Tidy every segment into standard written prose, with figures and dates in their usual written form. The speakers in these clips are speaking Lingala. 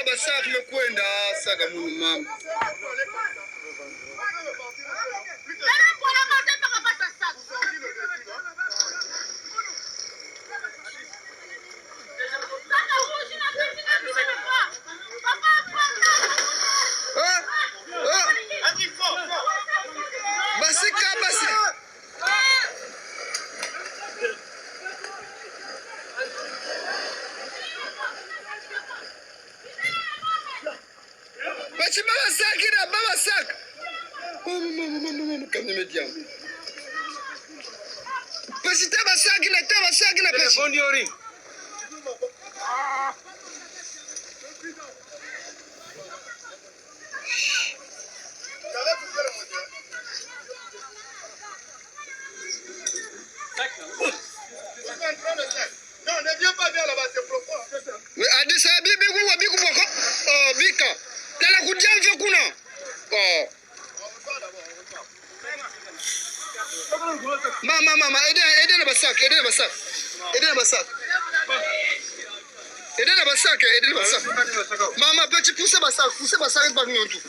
basa tumekwenda saka munu mama. Non, ne viens pas vers là-bas, c'est profond. Mais Adisa bibi kuwa biku boko. Oh, bika. Tala kujamfe kuna. Oh. Mama, aide na basak. Mama, petit pousse basak bag nyontu.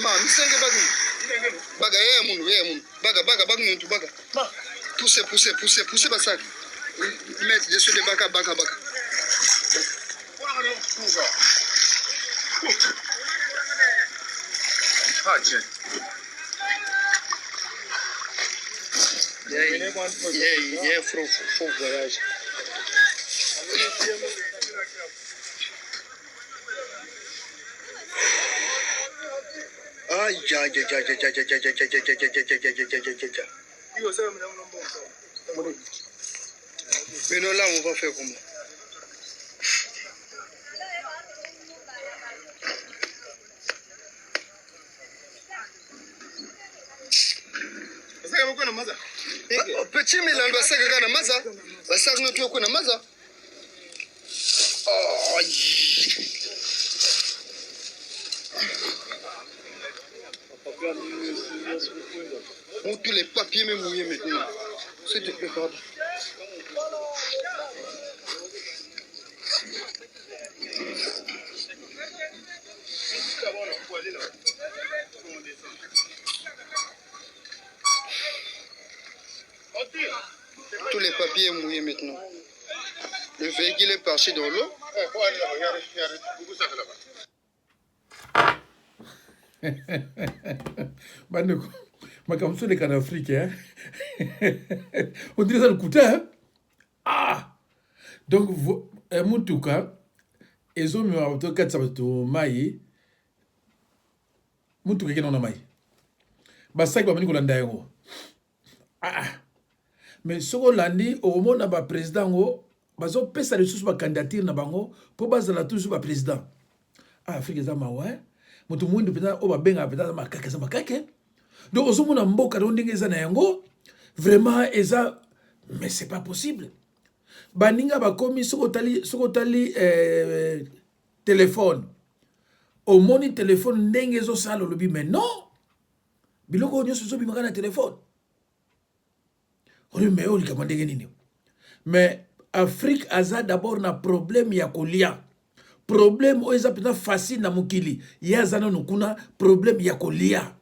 Ma, misenge bag nyontu. Baga ye mun. Baga bag nyontu baga. Pousse basak. Mettre dessus les baka. Ah, tiens. Yeah, faux voyage. Aïe. Mais non, là, on va faire comment? Petit Milan, basaka kana maza. Basaka no tuko na maza. Oh. On tous les papiers même mouillés maintenant. S'il te plaît, pardon. Tous les papiers mouillés maintenant. Le véhicule est parti dans l'eau. Bandeko, makamso de Canafrique, hein? On dirait ça le couteau, hein? Ah! Donc, Moutouka, ils ont mis en tout cas maï. Moutouka qui n'en a maï. Basak va venir Kolanda yango. Ah! Mais ce qu'on l'a dit, au moment où le président, bazo pesa ressources ba candidature na bango, pour bazala toujours ba président. Ah, Afrique za mawa, mutu mwindu pena oba benga pena makake za makake. Donc ozo mona mboka do ndenge za na yango, vraiment eza, mais c'est pas possible. Baninga ba komi soko tali téléphone. Au moni téléphone ndenge zo sala lobi, mais non. Biloko nyoso zo bimaka na téléphone. Mais Afrique a d'abord un problème ya kolia. Problème oeza pena facile na mukili. Ya zana nukuna problème ya kolia.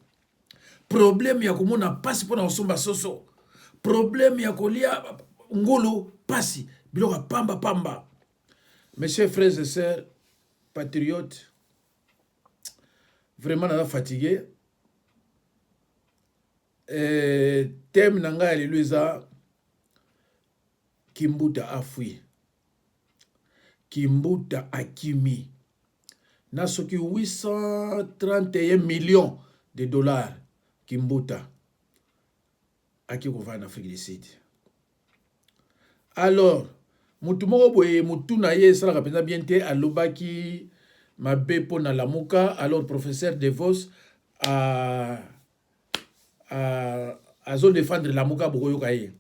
Problème ya komona pasi pona osomba soso. Problème ya kolia ngolo pasi. Biloka pamba. Mes chers frères et sœurs, patriotes, vraiment on a fatigué. Thème nanga aliluiza Kimbuta afui. Kimbuta akimi. Nasoki 831 millions de dollars Kimbuta aki kova en Afrique du Sud. Alors, mutu moko boye mutu na ye sala kapenda bien te alobaki mabe pona lamuka. Alors professeur DeVos a zone défendre lamuka bokoyo kaye.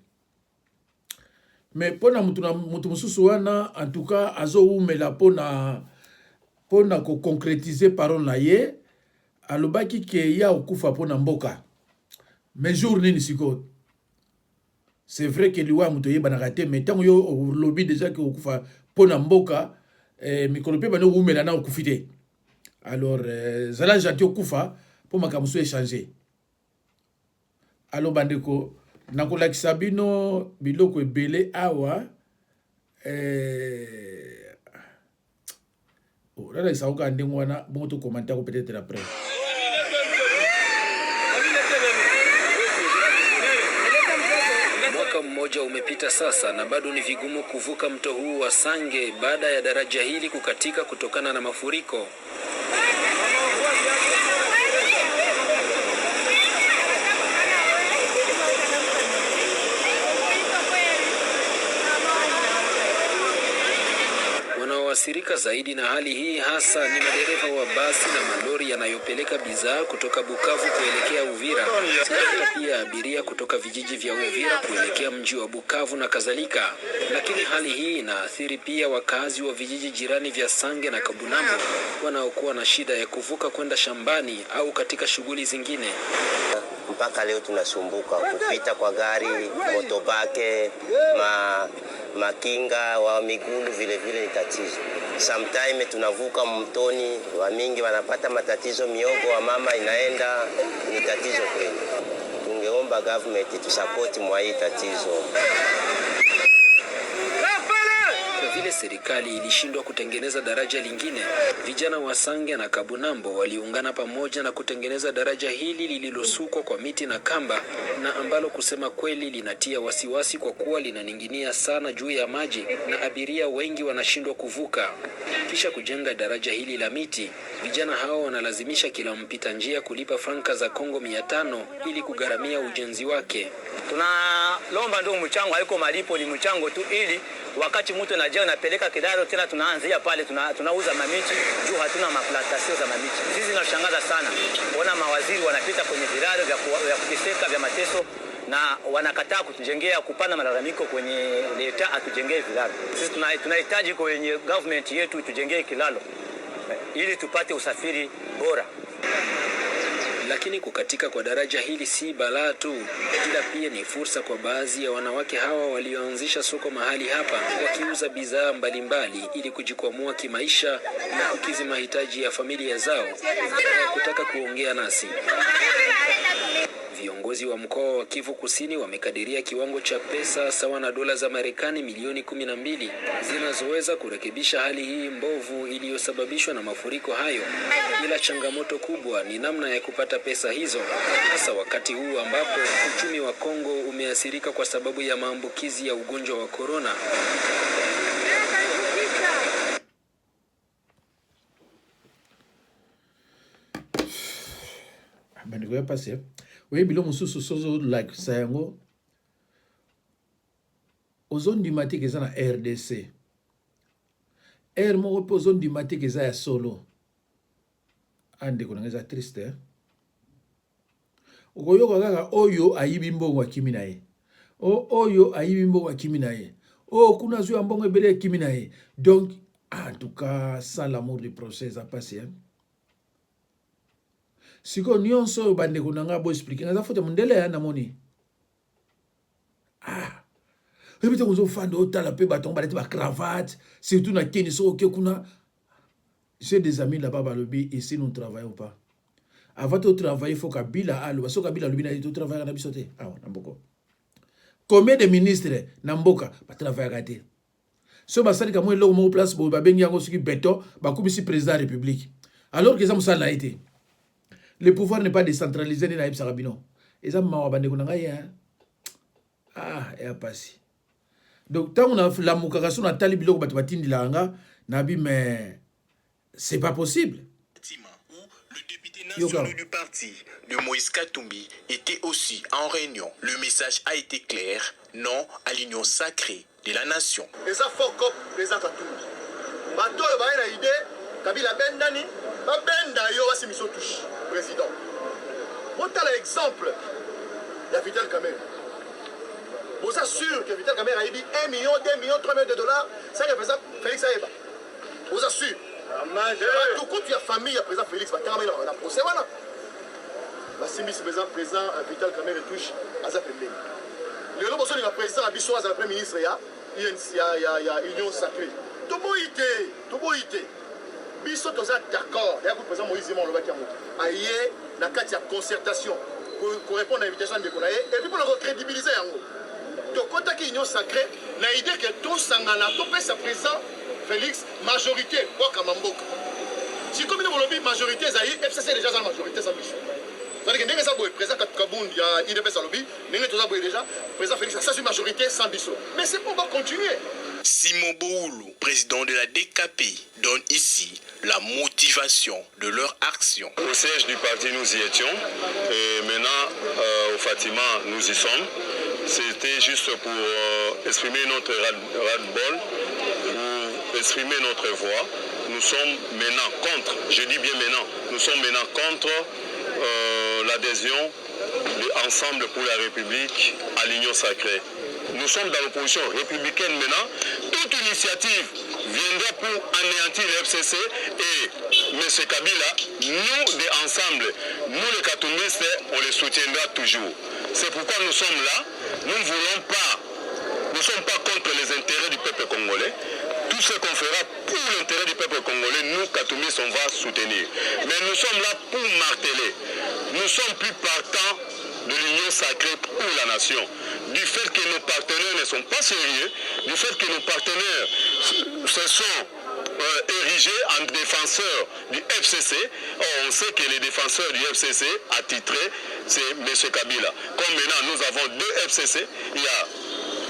Mais pona mutu mususu wana en tout cas azo umela pona ko concrétiser parole na ye alobaki ke ya okufa pona mboka. Mais jour nini siko. C'est vrai que liwa mutu ye banakate mais tango yo lobby déjà ke okufa pona mboka mikolo pe bano umela na okufite. Alors zala gentil okufa pour makambo so échanger. Alors bandeko nakolakisa bino biloko ebele awa là il s'agit de wana bongo commentaire peut-être après. Mwaka mmoja umepita sasa na bado ni vigumu kuvuka mto huu wa Sange baada ya daraja hili kukatika kutokana na mafuriko. Wanaoathirika zaidi na hali hii hasa ni madereva wa basi na malori yanayopeleka bidhaa kutoka Bukavu kuelekea Uvira, na pia abiria kutoka vijiji vya Uvira kuelekea mji wa Bukavu na kadhalika. Lakini hali hii inaathiri pia wakazi wa vijiji jirani vya Sange na Kabunambo wanaokuwa na shida ya kuvuka kwenda shambani au katika shughuli zingine. Mpaka leo tunasumbuka kupita kwa gari, motobake, makinga wa migulu vile vile ni tatizo. Sometime tunavuka mtoni, wa mingi wanapata matatizo, miogo wa mama inaenda, ni tatizo kweli. Tungeomba government tusupport mwa hii tatizo. Vile serikali ilishindwa kutengeneza daraja lingine, vijana wa Sange na Kabunambo waliungana pamoja na kutengeneza daraja hili lililosukwa kwa miti na kamba, na ambalo kusema kweli linatia wasiwasi kwa kuwa linaninginia sana juu ya maji na abiria wengi wanashindwa kuvuka. Kisha kujenga daraja hili la miti, vijana hao wanalazimisha kila mpita njia kulipa franka za Kongo 500 ili kugharamia ujenzi wake. Tunalomba ndio mchango, haiko malipo, ni mchango tu, ili wakati mtu anajia unapeleka kidaro tena tunaanzia pale tunauza mamiti juu hatuna maplantation za mamiti. Sisi tunashangaza sana kuona mawaziri wanapita kwenye vilalo vya kuteseka vya mateso na wanakataa kutujengea, kupana malalamiko kwenye leta atujengee vilalo. Sisi tunahitaji kwenye government yetu tujengee kilalo ili tupate usafiri bora. Lakini kukatika kwa daraja hili si balaa tu, ila pia ni fursa kwa baadhi ya wanawake hawa walioanzisha soko mahali hapa, wakiuza bidhaa mbalimbali ili kujikwamua kimaisha na kukizi mahitaji ya familia zao. Kutaka kuongea nasi, viongozi wa mkoa wa Kivu Kusini wamekadiria kiwango cha pesa sawa na dola za Marekani milioni 12 zinazoweza kurekebisha hali hii mbovu iliyosababishwa na mafuriko hayo. Ila changamoto kubwa ni namna ya kupata pesa hizo, hasa wakati huu ambapo uchumi wa Kongo umeathirika kwa sababu ya maambukizi ya ugonjwa wa corona. Bandiko ya passé. Oui, bilo mususu sozo like sayango. Ozone dimatique eza na RDC. Moko pe ozone dimatique eza ya solo. Ande ko ngeza triste. Okoyoka kaka oyo ayibi mbongo akimi na ye. Oyo ayibi mbongo akimi na ye. Kuna zuya mbongo ebele akimi na ye. Donc en tout cas sans l'amour du procès à passer. Siko nyonso bande kunanga bo expliquer ngaza fote mundele ya namoni. Ebite kuzo fando otala pe baton balete ba cravate, surtout na Kenya so ke kuna. J'ai des amis là-bas dans le lobby, ici nous ne travaillons pas. Avant de travailler, il faut Kabila alo, parce que Kabila lobby na dit travailler na bisote. Namboko. Combien de ministres namboka ba travailler gâté. So basali ka mo lo mo place bo ba bengi yango soki beto ba kubisi président de la République. Alors que ça musala na été. Le pouvoir n'est pas décentralisé ni na Ibsa Rabino. Et ça m'a abandonné kunanga ya. Et passé. Donc tant on a la mukakaso na tali biloko batu batindi langa nabi mais c'est pas possible. Le député national du parti de Moïse Katumbi était aussi en réunion. Le message a été clair, non à l'union sacrée de la nation. Et ça faut comme président Katumbi. Bato yo ba ina idée, Kabila bendani, ba benda yo ba mission touche président. Monta l'exemple de Vital Kamerhe. Vous assure que Vital Kamerhe a eu 1 million, 2 millions, 3 millions de dollars, ça représente Félix Aeba. Vous assure. Tout coup, tu as famille à président Félix, on a procès, voilà. Bassimi, c'est président Vital Kamerhe touche à sa famille. Le nom de président Abisso, à la Premier ministre, ya union sacrée. Toboïté. Biso toza d'accord. Il y a le président Moïse Zemmour aïe na kati ya concertation pour répondre à l'invitation de Konaye et puis pour le crédibiliser yango. Donc quand il y a union sacrée, na idée que tout sangana to pesa président Félix majorité kwa kamamboka. Si comme nous lobby majorité zaï FCC déjà la majorité sans biso. Donc il y a un président Kabound il y a IDPS lobby, il y a déjà président Félix ça c'est une majorité sans biso. Mais c'est pour continuer. Simon Boulou, président de la DKP, donne ici la motivation de leur action. Au siège du parti, nous y étions. Et maintenant, au Fatima, nous y sommes. C'était juste pour exprimer notre ras-le-bol, pour exprimer notre voix. Nous sommes maintenant contre, je dis bien maintenant, nous sommes maintenant contre l'adhésion de Ensemble pour la République à l'Union sacrée. Nous sommes dans l'opposition républicaine maintenant. Toute initiative viendra pour anéantir le FCC et M. Kabila, nous de Ensemble, nous les Katoumistes, on les soutiendra toujours. C'est pourquoi nous sommes là. Nous ne sommes pas contre les intérêts du peuple congolais. Tout ce qu'on fera pour l'intérêt du peuple congolais, nous, Katoumistes, on va soutenir. Mais nous sommes là pour marteler. Nous sommes plus partants de l'union sacrée pour la nation. Du fait que nos partenaires ne sont pas sérieux, du fait que nos partenaires se sont érigés en défenseurs du FCC. Or, on sait que les défenseurs du FCC attitrés, c'est M. Kabila. Comme maintenant nous avons deux FCC, il y a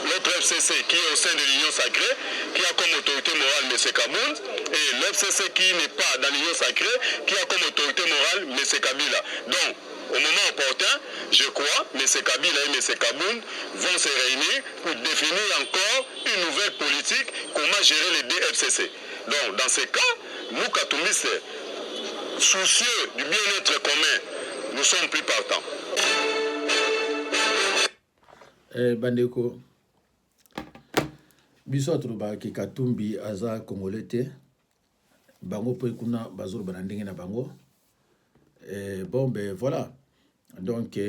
l'autre FCC qui est au sein de l'Union sacrée, qui a comme autorité morale M. Kabound, et l'FCC qui n'est pas dans l'Union sacrée, qui a comme autorité morale M. Kabila. Donc, au moment opportun, je crois, M. Kabila et M. Kabound vont se réunir pour définir encore une nouvelle politique, comment gérer les deux FCC. Donc, dans ces cas, nous, Katoumistes, soucieux du bien-être commun, nous sommes plus partants. Bandeko, biso atuluba ki Katumbi aza Congolais te, bango po kuna bazuru banandenge na bango. Bon ben voilà. Donc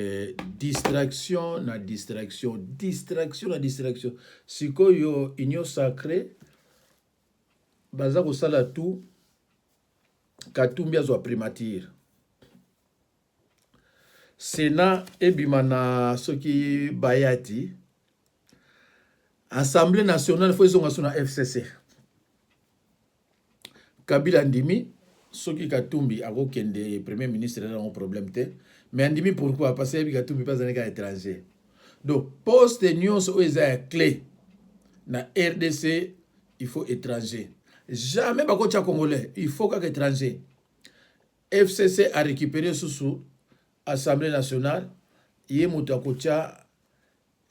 distraction na distraction. Sikoyo union sacrée baza kosala tout Katumbi azwa primature. Sénat ebimana soki bayati Assemblée nationale faut zonga sona FCC. Kabila ndimi soki Katumbi akokende premier ministre là un problème te mais ndimi pourquoi parce que Katumbi pas un étranger. Donc poste union so eza clé na RDC il faut étranger. Jamais ba kocha congolais, il faut qu'étranger. FCC a récupéré sous Assemblée nationale, yé mutakocha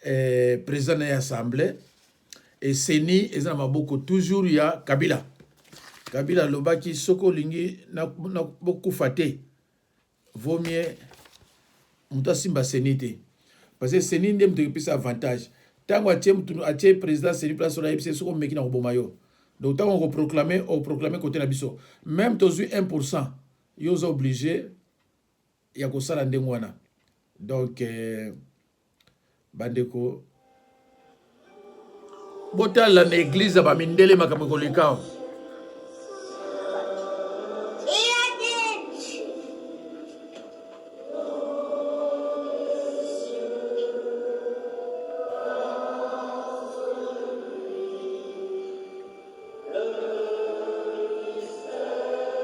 président de l'Assemblée et Seni ezana maboko toujours ya Kabila. Kabila lobaki soko lingi na beaucoup faté. Vaut mieux muta simba Seni te. Parce que Seni ndem te pisa avantage. Tango atie président Seni place sur la FCC soko meki na bomayo. Donc tant on proclamer côté na biso. Même tozu 1%, yoza obligé ya kosala ndenge wana. Donc bandeko botala na église ba mindele makambo kolekao.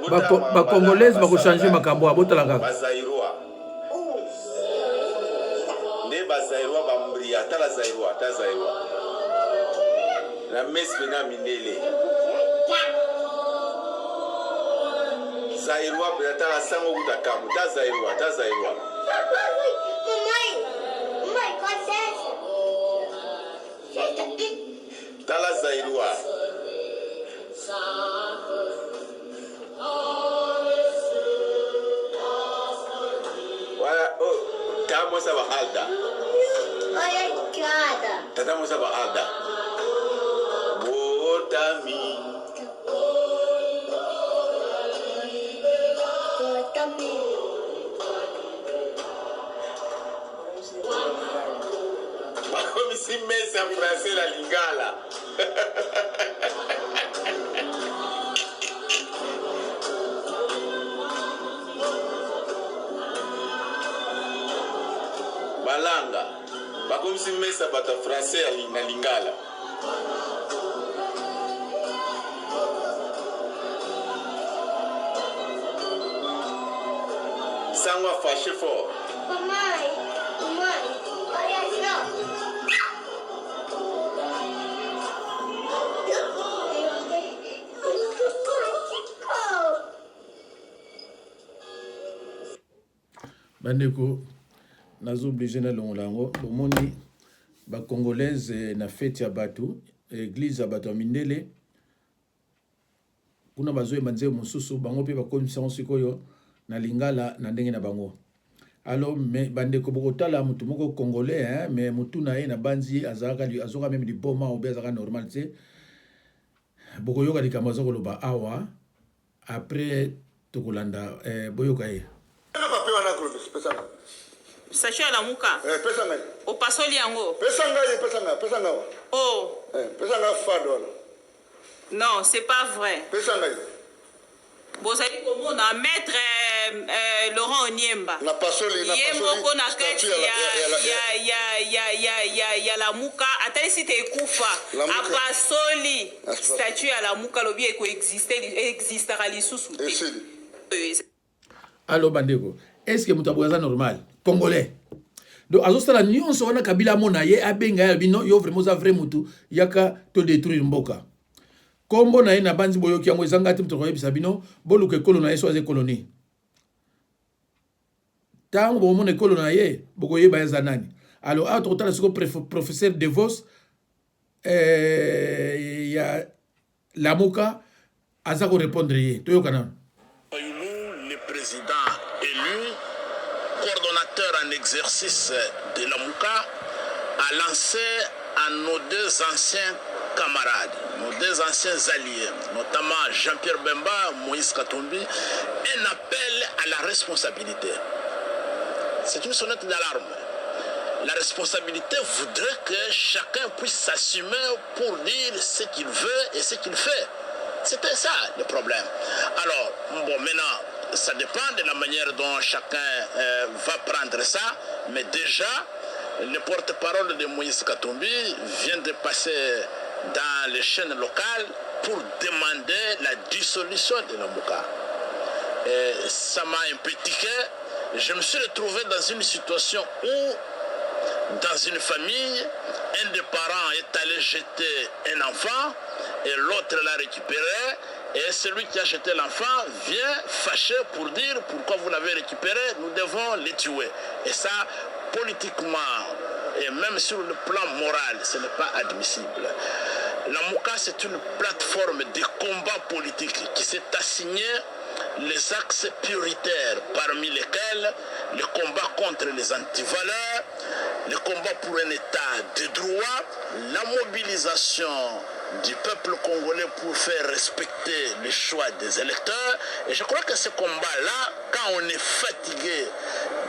Ba congolaise ba ko changer makambo abotala kaka. Bazairwa. Ne bazairwa ba mbria tala zairwa. La messe na mindele. Zairwa pe tala sango kutakamu ta zairwa. Tala zairwa. Tata Musa Bahalda. Botami. Comme si mais en français la lingala. Malanga bakomisi mesa bata français na lingala. Sangwa fâché fort. Bandeko nazo obligé na longolango bomoni ba congolaise na fête ya bato église ya bato mindele kuna bazoye manze mosusu bango pe ba commission sikoyo na lingala na ndenge na bango. Alors mais bandeko bokotala mutu moko congolais hein mais mutu na ye na banzi azaka azoka même di boma ou bien azaka normal tu bokoyoka likambo azokoloba awa après tokolanda boyoka ye. Sacho ya la muka. Pesa ngai. O pasoli yango. Pesa ngai. Oh. Pesa ngai fado. Non, c'est pas vrai. Pesa ngai. Bozali komona maître Laurent Oniemba. Na pasoli. Yemoko na kati ya la muka atali site ekufa. A pasoli. Statue ya la muka lobi eko existera lisusu. Allo bandeko. Est-ce que mutaboza normal congolais donc azosala nyonso wana kabila mona ye abenga ya bino yo vraiment za vrai mutu yaka to détruire mboka kombo na ye na banzi boyoki yango ezanga te mutoko yebisa bino boluka ekolo na ye so aze colonie tango bomona ekolo na ye bokoyeba eza nani alors awa tokotala siko professeur de Vos ya Lamuka aza korépondre ye toyoka nano. Le président élu, coordonnateur en exercice de Lamuka, a lancé à nos deux anciens camarades, nos deux anciens alliés, notamment Jean-Pierre Bemba, Moïse Katumbi, un appel à la responsabilité. C'est une sonnette d'alarme. La responsabilité voudrait que chacun puisse s'assumer pour dire ce qu'il veut et ce qu'il fait. C'était ça le problème. Alors, bon, maintenant, ça dépend de la manière dont chacun va prendre ça, mais déjà, le porte-parole de Moïse Katumbi vient de passer dans les chaînes locales pour demander la dissolution de Lamuka. Ça m'a un peu tiqué. Je me suis retrouvé dans une situation où, dans une famille, un des parents est allé jeter un enfant et l'autre l'a récupéré. Et celui qui a jeté l'enfant vient fâché pour dire pourquoi vous l'avez récupéré, nous devons les tuer. Et ça, politiquement, et même sur le plan moral, ce n'est pas admissible. Lamuka, c'est une plateforme de combat politique qui s'est assigné les axes prioritaires, parmi lesquels le combat contre les antivaleurs, le combat pour un état de droit, la mobilisation du peuple congolais pour faire respecter les choix des électeurs. Et je crois que ce combat-là, quand on est fatigué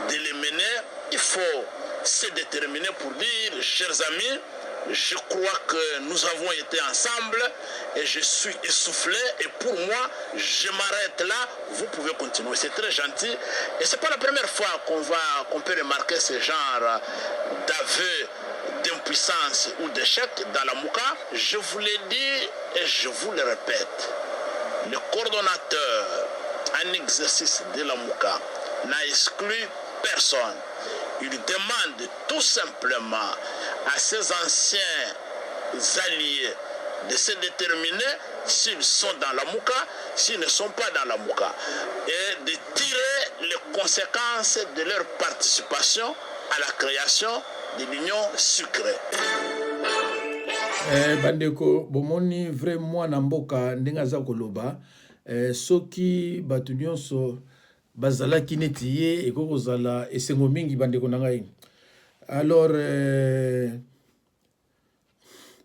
de les mener, il faut se déterminer pour dire, chers amis, je crois que nous avons été ensemble et je suis essoufflé et pour moi, je m'arrête là, vous pouvez continuer. C'est très gentil et c'est pas la première fois qu'on peut remarquer ce genre d'aveu d'impuissance ou d'échec dans la Mouka. Je vous l'ai dit et je vous le répète, le coordonnateur en exercice de la Mouka n'a exclu personne. Il demande tout simplement à ses anciens alliés de se déterminer s'ils sont dans la Mouka, s'ils ne sont pas dans la Mouka, et de tirer les conséquences de leur participation à la création de l'Union sucrée. Bandeko, bomoni vraiment na mboka ndenga za koloba soki batu nyonso bazala kineti ye ekoko zala esengo mingi bandeko na ngai. Alors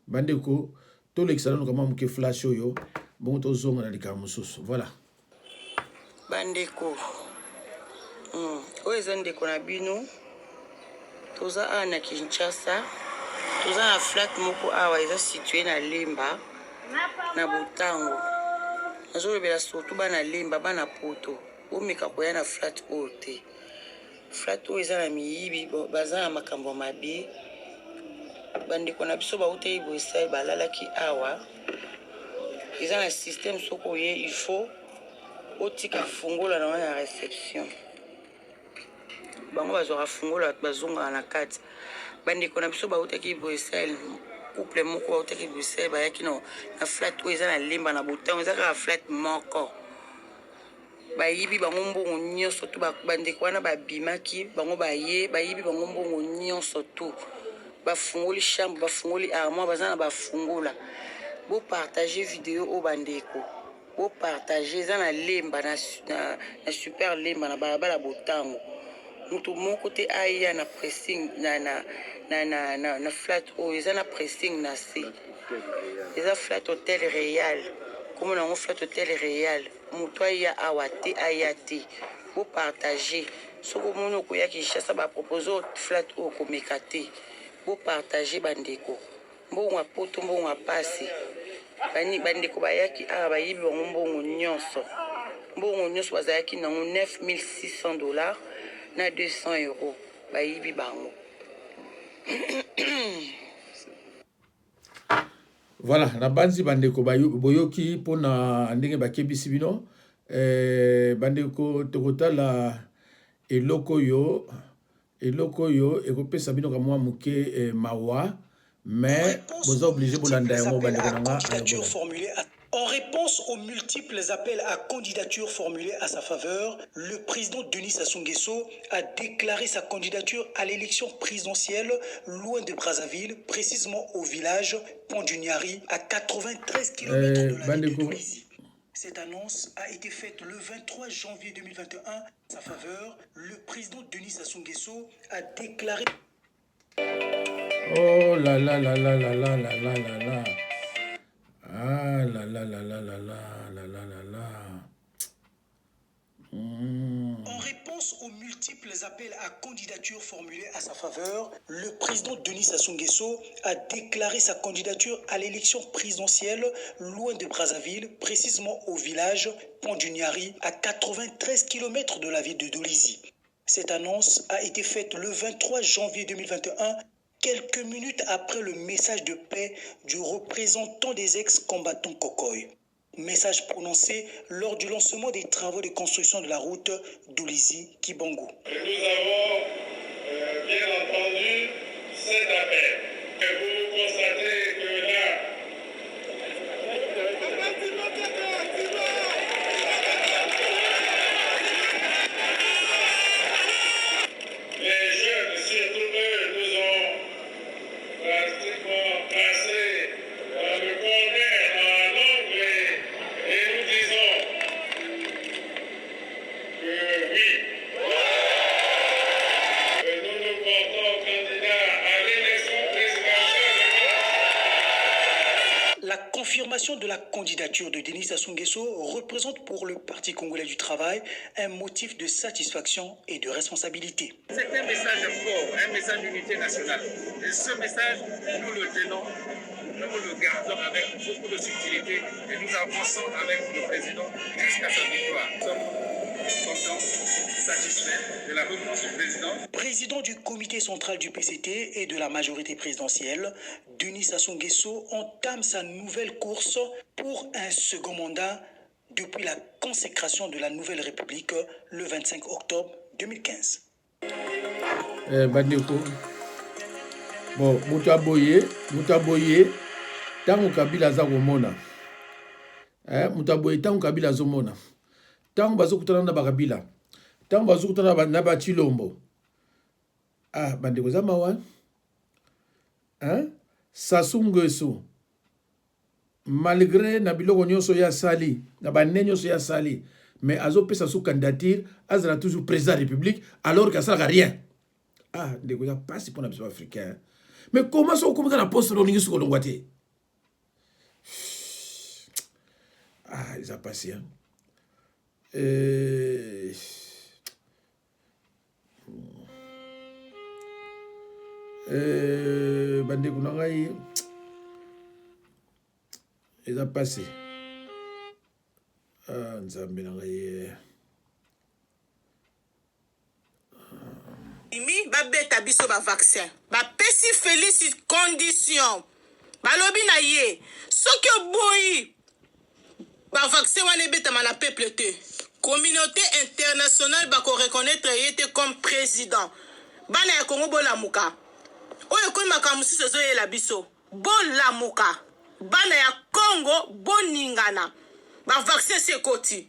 bandeko to l'excellent kama muke flash oyo bon to zonga na likambo mosusu voilà bandeko oyo eza ndeko na bino toza ana Kinshasa toza na flat moko awa eza situé na Lemba na Butango. Nazolobela surtout bana Lemba bana poto omeka koya na flat oyo te. Flat oyo eza na miyibi baza na makambo mabe. Bandeko na biso bauti boyesai balalaki awa. Eza na système soko ye il faut otika fungola na wana réception. Bango bazora fungola bazonga na kati. Bandeko na biso bautaki boyesai couple moko bautaki boyesai bayaki na flat oyo eza na Lemba na Butango eza ka flat moko. Bayibi bango mbongo nyonso to bandeko wana babimaki bango bayibi bango mbongo nyonso to. Bafungoli chambre bafungoli armoire bazana bafungola. Bo partager vidéo au bandeko. Bo partager za na Lemba na super Lemba na balabala Butango. Mutu moko te aya na pressing na flat o za na pressing na C. Eza flat hotel Real. Comme on a flat hotel Real. Mutu aya awate ayate. Bo partager. Soko mono ko ya Kinshasa ba proposer flat o ko mekate. Bo partager bandeko. Mbongo poto mbongo apasi. Bandeko bayaki awa bayibi bango mbongo nyonso. Mbongo nyonso bazayaki nango $9,600 na €200 bayibi bango. Voilà, na banzi bandeko boyoki pona ndenge bakebisi bino. Bandeko tokotala eloko yo ekopesa bino kamwa muke mawa. Mais vous obligez de En réponse aux multiples appels à candidature formulés à sa faveur, le président Denis Sassou Nguesso a déclaré sa candidature à l'élection présidentielle loin de Brazzaville, précisément au village Pont-du-Niari, à 93 km de la ville de Dolisie. Cette annonce a été faite le 23 janvier 2021. À sa faveur, le président Denis Sassou Nguesso a déclaré... Oh là là là là là là là là là là. Ah là là là là là là là là là là. En réponse aux multiples appels à candidature formulés à sa faveur, le président Denis Sassou Nguesso a déclaré sa candidature à l'élection présidentielle loin de Brazzaville, précisément au village Pont-du-Niari, à 93 km de la ville de Dolisie. Cette annonce a été faite le 23 janvier 2021, quelques minutes après le message de paix du représentant des ex-combattants Kokoy. Message prononcé lors du lancement des travaux de construction de la route Dolisie-Kibango. Nous avons bien entendu cet appel. Et vous constatez que là, les jeunes, surtout eux, nous ont pratiquement placé dans le corner, dans l'angle, et nous disons que oui, nous nous portons candidats à l'élection présidentielle. La confirmation de la candidature de Denis Sassou Nguesso représente pour le Parti congolais du travail un motif de satisfaction et de responsabilité. C'est un message fort, un message d'unité nationale. Et ce message, nous le tenons, nous le gardons avec beaucoup de subtilité et nous avançons avec le président jusqu'à sa victoire. Nous sommes contents, satisfaits de la réponse du président. Président du comité central du PCT et de la majorité présidentielle, Denis Sassou Nguesso entame sa nouvelle course pour un second mandat depuis la consécration de la nouvelle République le 25 octobre 2015. Bandeko. Bon, Mutaboye, tango Kabila za komona. Mutaboye tango Kabila zomona. Tango bazokutana na Bakabila. Tango bazokutana na Bachilombo. Ah, bandeko za mawa. Sassou Nguesso. Malgré na biloko nyonso ya sali, na banene nyonso ya sali, mais azopesa sous candidature, azala toujours président de la République, alors qu'il n'a rien. Ah, ndeko ya pasi pour les Africains. Mais comment ça comme ça la poste roningi sur Kolongwate? Ah, ils ont passé. bandeko na ngai eza passé nzambe na ngai imi babeta biso ba vaccin bapesi Félix condition balobi na ye soki oboyi ba vaccin wana ebetama na peuple te communauté internationale bako reconnaître ye te comme président bana ya Congo bolamuka oyo koyi makambo mosusu ezoyela biso bolamuka bana ya Congo boningana ba vaccin se ekoti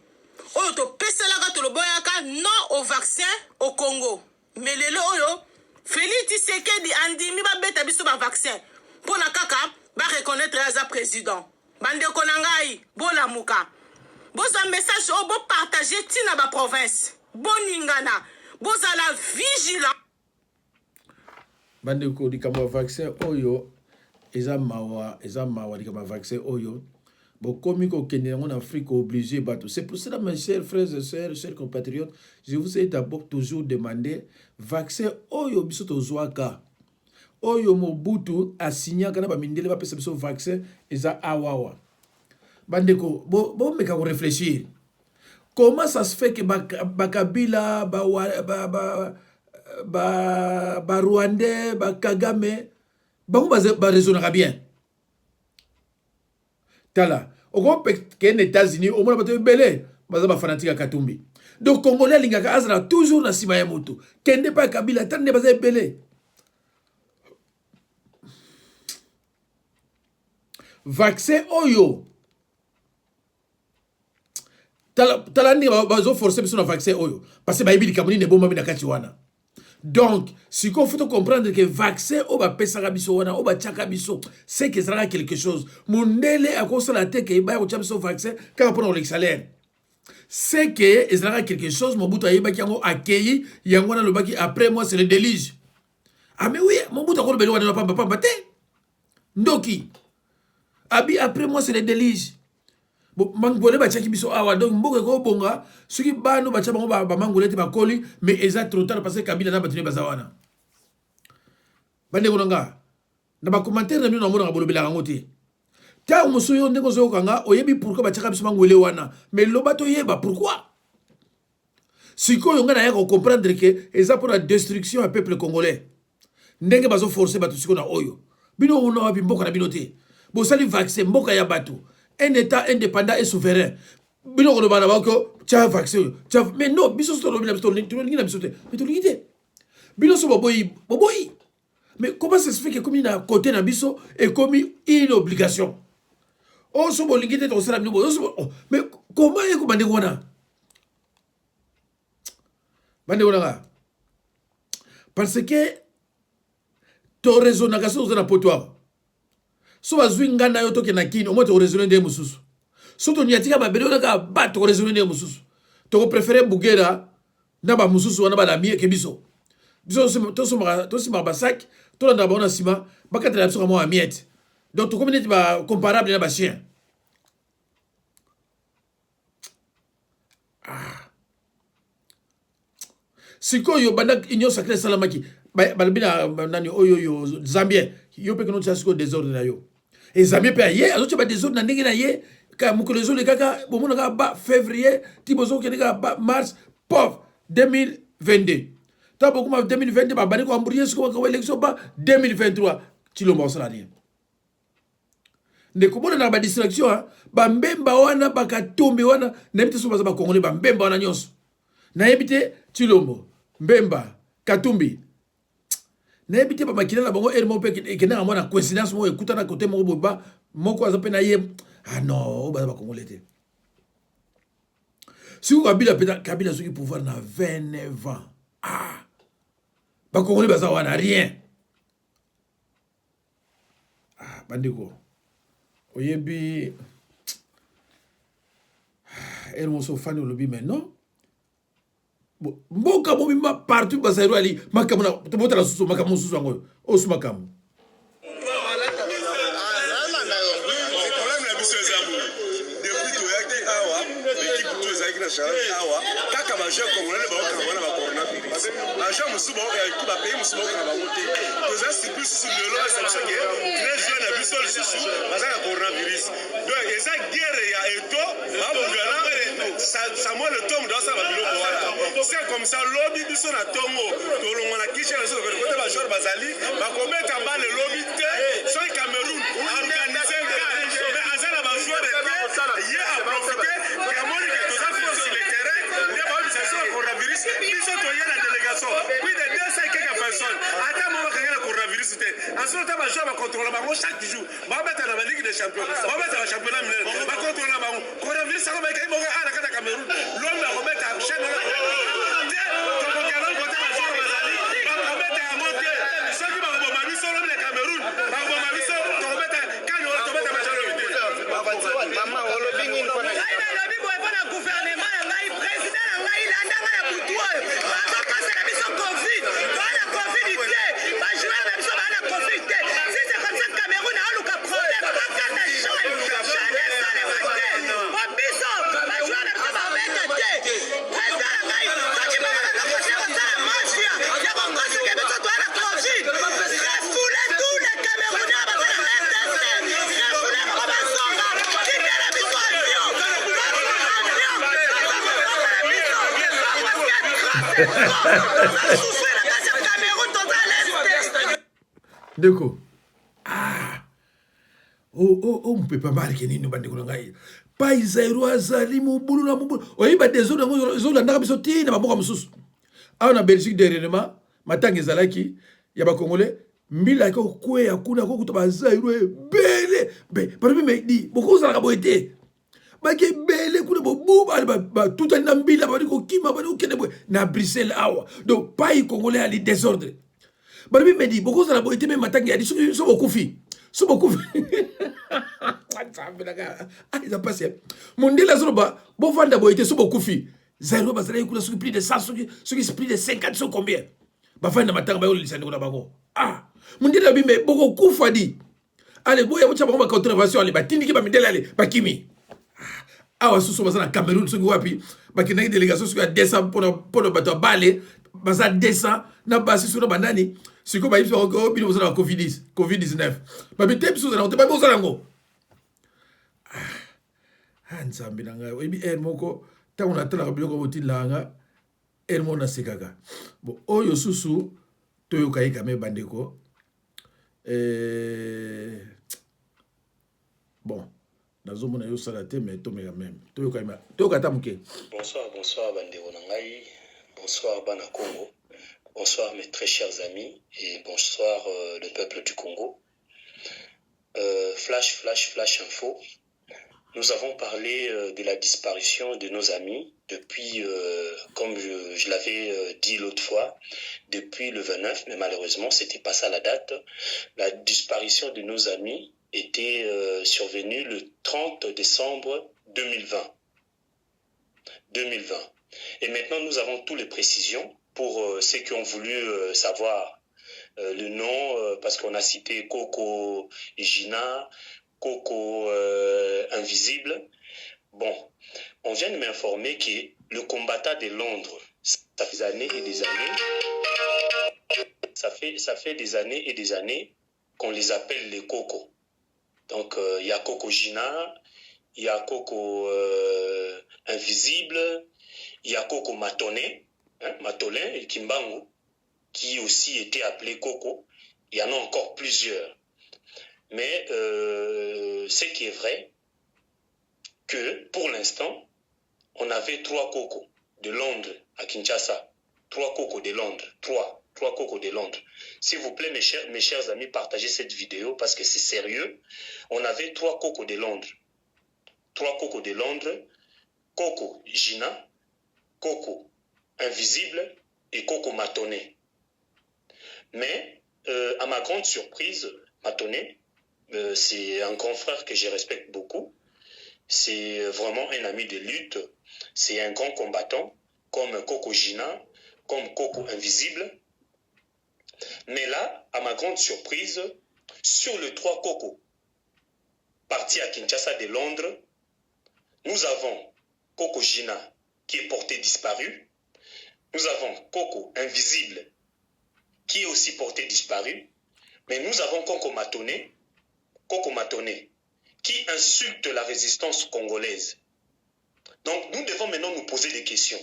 oyo topeselaka toloboyaka non au vaccin au Congo mais lelo oyo Félix Tshisekedi andimi babeta biso ba vaccin mpona kaka ba reconnaître aza président bandeko na ngai bolamuka boza message oyo bopartage ntina ba province boningana bozala vigilant bandeko likambo ya vaccin oyo eza mawa likambo ya vaccin oyo bokomi kokende yango na Afrique obligé bato. C'est pour cela mes chers frères et sœurs, chers compatriotes, je vous ai d'abord toujours demandé vaccin oyo biso tozwaka oyo Mobutu asignaka na bamindele bapesa biso vaccin eza awawa. Bandeko bo meka ko réfléchir. Comment ça se fait que Bakabila ba Rwandais ba Kagame ba raisonnera bien. Tala, au gros qu'en États-Unis, au moins bato belé, baza ba fanatique à Katumbi. Donc Congolais lingaka azra toujours na sima ya moto. Kende pa Kabila tande baza belé. Vaccin oyo. Tala ni bazo forcer biso na vaccin oyo parce que ba ibi kamoni ne bomba na kati wana. Donc, si qu'on faut comprendre que vaccin au ba pesaka biso wana au ba tchaka biso, c'est que ça sera quelque chose. Mundele a cause la tête que ba ko tchabiso vaccin quand on le salaire. C'est que ça sera quelque chose Mobutu ayeba ki yango accueilli yango na lobaki après moi c'est le déluge. Ah mais oui, Mobutu ko belo wana pamba te. Ndoki. Abi après moi c'est le déluge. Mangolé ba tchaki biso awa donc mboke ko bonga soki bano ba tchaba ba mangolé te ba koli mais exact trop tard parce que Kabila na batuni bazawana bande konanga na ba commentaire na mino na mona bolobela ngoti ta musuyo ndeko zo kanga oyebi pourquoi ba tchaka biso mangolé wana mais lobato yeba pourquoi siko yo ngana ya ko comprendre que eza pour la destruction du peuple congolais ndenge bazo forcer batu siko na oyo bino ona wapi mboka na bino te bo sali vaccin mboka ya batu. Un État indépendant et souverain. Bino ko bana bako tia vaccin. Mais non, biso sto lo bina biso ni na biso te. Mais to l'idée. Bino so boboyi. Mais comment ça se fait que comme il a côté na biso et comme une obligation. Oh so bo lingite to sera bino. Mais comment est ko bande wana? Bande wana. Parce que to raisonnation na potoir. So bazwi ngana yo toke na kini omo to raisonner de mususu so to nyatika ba belo ka ba to raisonner de mususu to préférer bugera na ba mususu wana ba la mie ke biso to so ba sac to na ba na sima ba ka tra biso mo amiette donc to communauté ba comparable na ba chien siko yo banda inyo sacré salamaki ba bina nani oyo yo Zambien yo pe que non siko désordre na yo. Et Zambie pe aye azo ba désordre na ndenge na ye ka mukolezo le kaka bomo na ba février tibozo ke na ba mars pauvre 2022. Ta beaucoup ma 2022 ba bani ko ambrier siko ko élection ba 2023 tilomba sala rien. Ne ko na ba distraction ba mbemba wana ba katombe wana na bité so ba congolais ba mbemba wana nyonso. Na yebité tilombo mbemba katumbi na ebité ba makina na bango elmo pe ekena mona coïncidence mo ekuta na côté mo boba moko azape na ye ah non ba congolais te si vous Kabila soki pouvoir na 29 ans ah ba congolais ba wana rien ah bandiko oyebi elmo so fani lobi mais non mboka mobimba partout basairo ali makambo na tobota la susu makambo susu ngo osu makambo charge awa kaka ba jeu congolais ba ka wana ba coronavirus agent musuba ki ba pays musuba ka ba monter toza surprise sur le lot ça que très jeune à bisol susu baza ka coronavirus donc eza guerre ya eto ba bongala ça moi le tombe dans ça ba biloko wana c'est comme ça lobby biso na tongo tolongo na kisha na so ko côté ba joueur bazali ba kometa ba le lobby te so Cameroun organiser mais azala ba joueur hier a profité que moni que tous affaires sur le terrain les ba bisa so coronavirus biso to y a la délégation plus de 200 et quelques personnes attends moi que le coronavirus te ensuite ba joueur ba contrôler ba chaque jour ba mettre dans la Ligue des Champions ba mettre dans championnat mineur ba contrôler ba coronavirus ça va kai mo ala ka Cameroun l'homme va remettre à chaîne Ndeko. Ah. On peut pas marquer ni nous bande kolongai. Pa Isairo azali mubulu na mubulu. Oyiba des zo la ndaka biso ti na maboka mususu. A na Belgique dernièrement, matanga ezalaki ya ba Congolais, mbila ko kwea kuna ko kutoba Zairo bele. Be, parmi me di, boko za ka boite. Ba ke bele kuna bobu ba tout en mbila ba ko kima ba ko kene na Bruxelles awa. Donc pays Congolais ali désordre. Barabi me dit, beaucoup de la boîte, même matin, il y a des choses qui sont beaucoup filles. Sont beaucoup filles. Ah, ils ont passé. Mon dieu, la zone, bon, fan de la boîte, sont beaucoup filles. Zéro, parce que ceux qui prient de 100, ceux qui prient de 50, sont combien? Bah, fan de matin, bah, ils sont ah, mon dieu, la bimbe, beaucoup coup fadi. Allez, boy, il y a une contravention, allez, bah, tindi qui va me dire, allez, bah, kimi. Ah, ouais, sous le Cameroun, ceux qui wapi, bah, qui n'a une délégation, ceux qui a descend pour le bateau balai, bah, ça descend, n'a pas sur le banani. C'est comme il faut encore bien vous Covid-19. Bah mais t'es sous on t'es pas besoin d'ango. Ah, nzambe nanga. Oui bi moko ta on attend la biloko boti langa. Mo na sekaka. Bon, oyo susu toyo kai kame bandeko. Bon, nazo mona yo salate mais to mega même. Toyo kai ma. Toyo kata muke. Bonsoir bandeko nangai. Bonsoir bana Congo. Bonsoir mes très chers amis et bonsoir le peuple du Congo. Flash info. Nous avons parlé de la disparition de nos amis depuis, comme je l'avais dit l'autre fois, depuis le 29, mais malheureusement c'était pas ça la date. La disparition de nos amis était survenue le 30 décembre 2020. Et maintenant nous avons toutes les précisions. Pour ceux qui ont voulu savoir le nom, parce qu'on a cité Coco Gina, Coco Invisible. Bon, on vient de m'informer que le combattant de Londres, ça fait des années et des années, ça fait des années et des années qu'on les appelle les Coco. Donc il y a Coco Gina, il y a Coco Invisible, il y a Coco Matoné. Matolin et Kimbangu, qui aussi était appelé Coco. Il y en a encore plusieurs. Mais ce qui est vrai, que pour l'instant, on avait 3 Cocos de Londres à Kinshasa. 3 Cocos de Londres. 3 Cocos de Londres. S'il vous plaît, mes chers amis, partagez cette vidéo parce que c'est sérieux. On avait 3 Cocos de Londres. 3 Cocos de Londres. Coco Gina, Coco Invisible et Coco Matoné. Mais à ma grande surprise, Matoné, c'est un grand frère que je respecte beaucoup. C'est vraiment un ami de lutte. C'est un grand combattant, comme Coco Gina, comme Coco Invisible. Mais là, à ma grande surprise, sur les 3 Cocos partis à Kinshasa de Londres, nous avons Coco Gina qui est porté disparu. Nous avons Coco Invisible, qui est aussi porté disparu. Mais nous avons Coco Matoné, qui insulte la résistance congolaise. Donc nous devons maintenant nous poser des questions.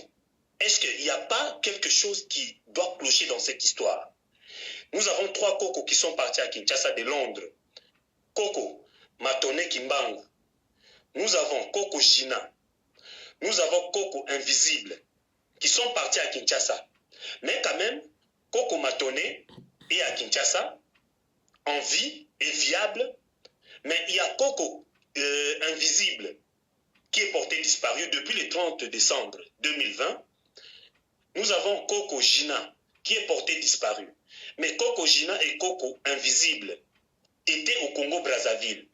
Est-ce qu'il n'y a pas quelque chose qui doit clocher dans cette histoire? Nous avons 3 Coco qui sont partis à Kinshasa de Londres. Coco Matoné Kimbangu. Nous avons Coco Gina. Nous avons Coco Invisible qui sont partis à Kinshasa. Mais quand même, Coco Matoné est à Kinshasa, en vie et viable. Mais il y a Coco Invisible qui est porté disparu depuis le 30 décembre 2020. Nous avons Coco Gina qui est porté disparu. Mais Coco Gina et Coco Invisible étaient au Congo-Brazzaville.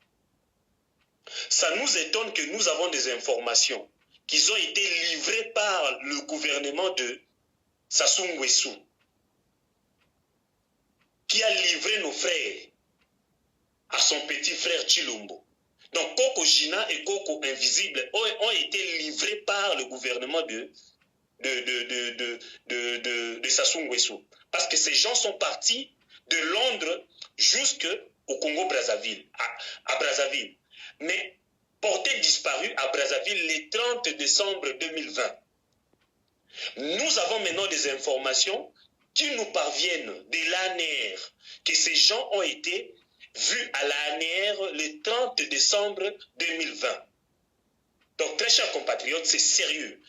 Ça nous étonne que nous avons des informations qui ont été livrées par le gouvernement de Sassou Nguesso, qui a livré nos frères à son petit frère Chilombo. Donc Coco Gina et Coco Invisible ont été livrés par le gouvernement de Sassou Nguesso. Parce que ces gens sont partis de Londres jusqu'au Congo-Brazzaville, à Brazzaville. Mais portés disparus à Brazzaville le 30 décembre 2020. Nous avons maintenant des informations qui nous parviennent de l'ANR, que ces gens ont été vus à l'ANR le 30 décembre 2020. Donc, très chers compatriotes, c'est sérieux.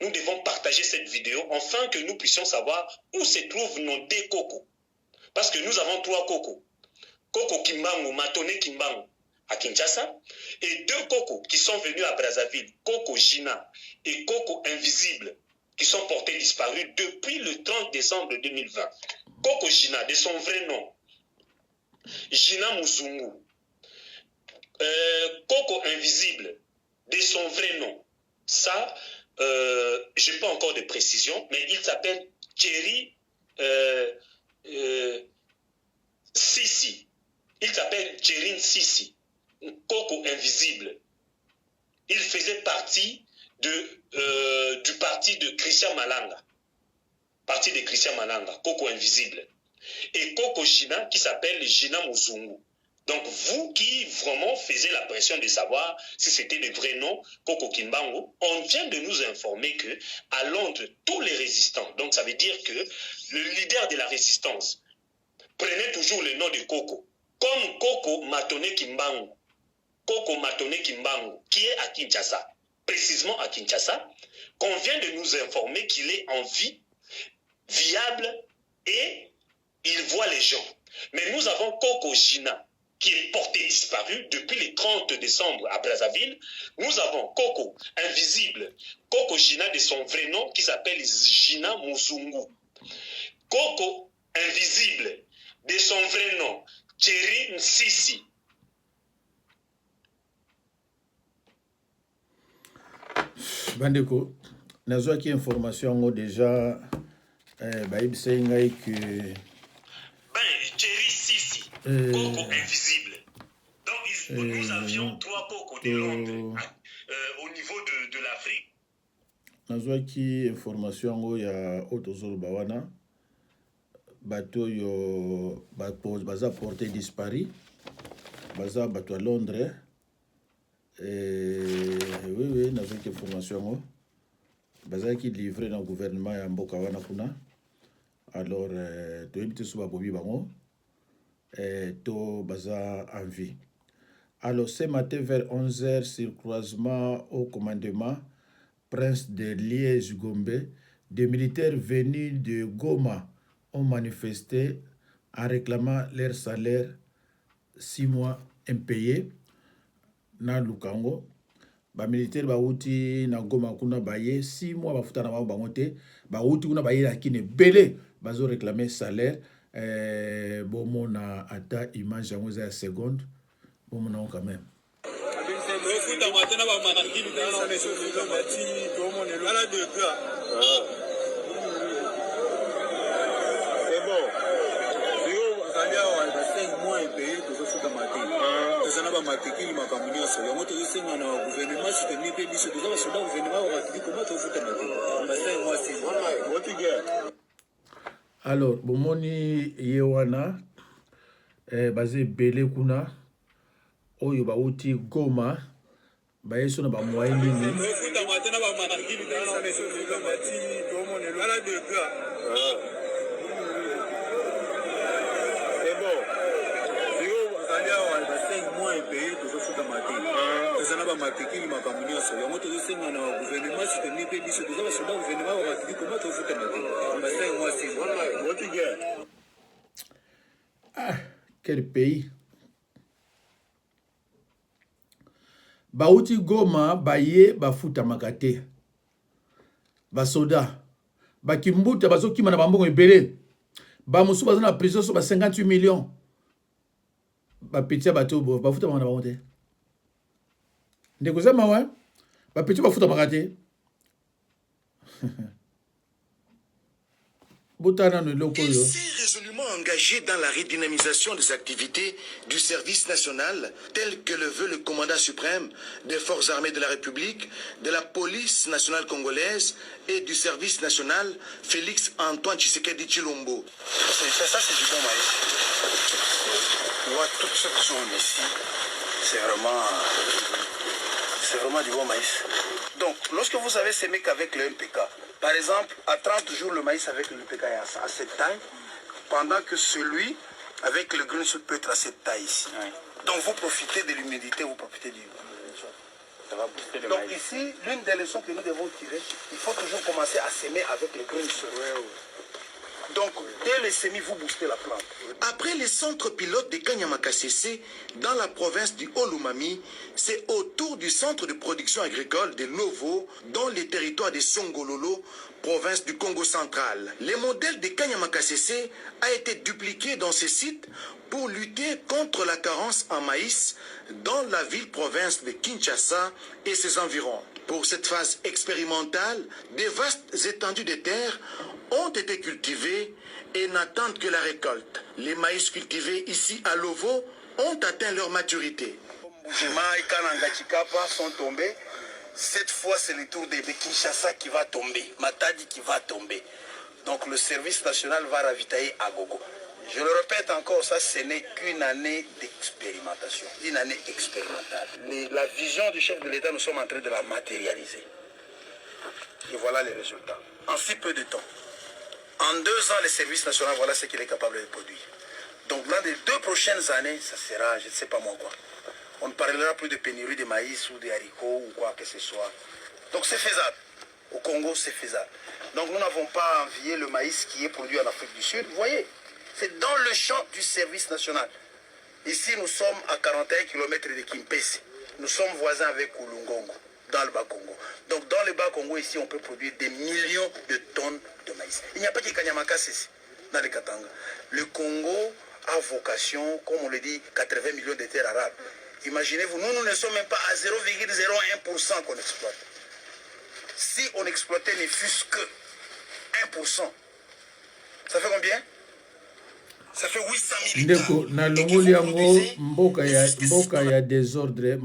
Nous devons partager cette vidéo afin que nous puissions savoir où se trouvent nos 2 Cocos. Parce que nous avons 3 Cocos. Coco Kimbangu, Matoné Kimbangu à Kinshasa, et 2 Cocos qui sont venus à Brazzaville, Coco Gina et Coco Invisible, qui sont portés disparus depuis le 30 décembre 2020. Coco Gina, de son vrai nom, Gina Muzungu. Coco Invisible, de son vrai nom. Ça, je n'ai pas encore de précision, mais il s'appelle Thierry Sissi. Il s'appelle Thierry Sissi. Coco Invisible. Il faisait partie du parti de Christian Malanga. Parti de Christian Malanga, Coco Invisible. Et Coco Gina qui s'appelle Gina Muzungu. Donc vous qui vraiment faisiez la pression de savoir si c'était de vrais noms, Coco Kimbangu, on vient de nous informer que à Londres, tous les résistants, donc ça veut dire que le leader de la résistance prenait toujours le nom de Coco, comme Coco Matoné Kimbangu. Coco Matoné Kimbangu, qui est à Kinshasa, précisément à Kinshasa, qu'on vient de nous informer qu'il est en vie, viable, et il voit les gens. Mais nous avons Coco Gina, qui est porté disparu depuis le 30 décembre à Brazzaville. Nous avons Coco Invisible, Coco Gina de son vrai nom, qui s'appelle Gina Muzungu. Coco Invisible, de son vrai nom, Thierry Nsisi. Bandeko, nazwaki information yango déjà bayebisaki ngai que Thierry Sissi, Coco Invisible. Donc nous avions 3 Coco de Londres au niveau de l'Afrique. nazwaki information yango ya otozoloba wana bato oyo baza porté disparu, baza bato à Londres. Oui, nazwaki information yango bazalaki livré na gouvernement ya mboka wana kuna. Alors toyebi te so babomi bango to baza en vie. Alors ce matin vers 11h sur croisement au commandement Prince de Liège-Gombe, des militaires venus de Goma ont manifesté en réclamant leur salaire 6 mois impayés na Lukango. Ba militaire bauti na Goma kuna baye 6 mois bafuta na bango te, bauti kuna baye na kine belé bazo réclamer salaire. Bon na ata image yango za seconde bon na quand même. C'est bon. Vous allez avoir 5 mois et payer pour ce matin. C'est ça, matekili makambo nyonso yango tozosenga na gouvernement soutenir mpe biso toza basoda gouvernement bakatiki koma tofuta mateka basai mwasi alors bomoni ye wana baza ebele kuna oyo bauti Goma baye so na bamoye nini matekili makambo nyonso yango tozosenga na gouvernement soutenir mpe biso toza basoda gouvernement bakatiki koma tofuta mateka basai mwasi quel pays bauti Goma baye bafuta makate basoda bakimbuta bazokima na bambongo ebele bamosu baza na prison so ba 58 millions bapetia bato bafuta na bango te ndeko za mawa bapetia bafuta makate s'est résolument engagé dans la redynamisation des activités du service national, tel que le veut le commandant suprême des forces armées de la République, de la police nationale congolaise et du service national, Félix Antoine Tshisekedi Tshilombo. Ça, c'est du bon maïs. Tu vois, toute cette zone ici, c'est vraiment du bon maïs. Donc, lorsque vous avez semé qu'avec le MPK, par exemple, à 30 jours, le maïs avec le MPK est à cette taille, pendant que celui avec le green soup peut être à cette taille ici. Oui. Donc, vous profitez de l'humidité, vous profitez du... Ça va booster le maïs. Donc, ici, l'une des leçons que nous devons tirer, il faut toujours commencer à semer avec le green soup. Oui. Donc, dès les semis, vous boostez la plante. Après les centres pilotes de Kanyamakasese, dans la province du Olumami, c'est autour du centre de production agricole de Novo, dans les territoires de Songololo, province du Congo central. Le modèle de Kanyamakasese a été dupliqué dans ces sites pour lutter contre la carence en maïs dans la ville-province de Kinshasa et ses environs. Pour cette phase expérimentale, des vastes étendues de terre ont été cultivés et n'attendent que la récolte. Les maïs cultivés ici à Lovo ont atteint leur maturité. Les Kananga Chikapa sont tombés. Cette fois, c'est le tour de Kinshasa qui va tomber, Matadi qui va tomber. Donc le service national va ravitailler à gogo. Je le répète encore, ça ce n'est qu'une année d'expérimentation, une année expérimentale. La vision du chef de l'État, nous sommes en train de la matérialiser. Et voilà les résultats. En si peu de temps. En 2 ans, le service national, voilà ce qu'il est capable de produire. Donc dans les 2 prochaines années, ça sera, je ne sais pas moi quoi. On ne parlera plus de pénurie de maïs ou de haricots ou quoi que ce soit. Donc c'est faisable. Au Congo, c'est faisable. Donc nous n'avons pas envié le maïs qui est produit en Afrique du Sud. Vous voyez, c'est dans le champ du service national. Ici, nous sommes à 41 km de Kimpese. Nous sommes voisins avec Ulungongo, dans le Bas-Congo. Donc dans le Bas-Congo, ici, on peut produire des millions de tonnes de maïs. Il n'y a pas que Kanyamakasese dans les Katanga. Le Congo a vocation, comme on le dit, 80 millions de terres arables. Imaginez-vous, nous ne sommes même pas à 0,01% qu'on exploite. Si on exploitait ne fût-ce que 1%, ça fait combien? Ça fait 800 000 ndeko na longoli yango mboka ya désordre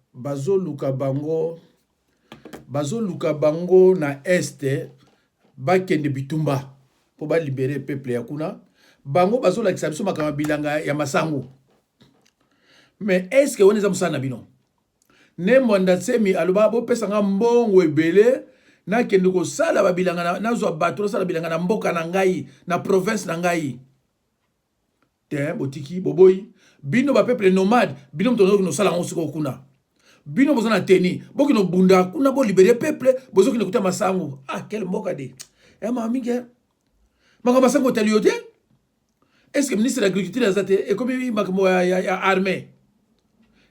bazoluka bango na este bakende bitumba po ba libérer peuple ya kuna bango bazolakisa biso makambo bilanga ya masango. Mais est-ce que on eza musana bino nembo ndatsemi aloba bopesanga mbongo ebele na kende ko sala babilanga na zo bato sala bilanga na mboka na ngai na province na ngai te botiki boboyi bino ba peuple nomade bino mtono no sala ngosiko kuna bino bozana teni boki no bunda kuna bo libérer peuple bozoki ne kuta masango. Ah, quel mboka de ma minge maka masango taliote. Est-ce que le ministre de l'Agriculture a été et comme il m'a armé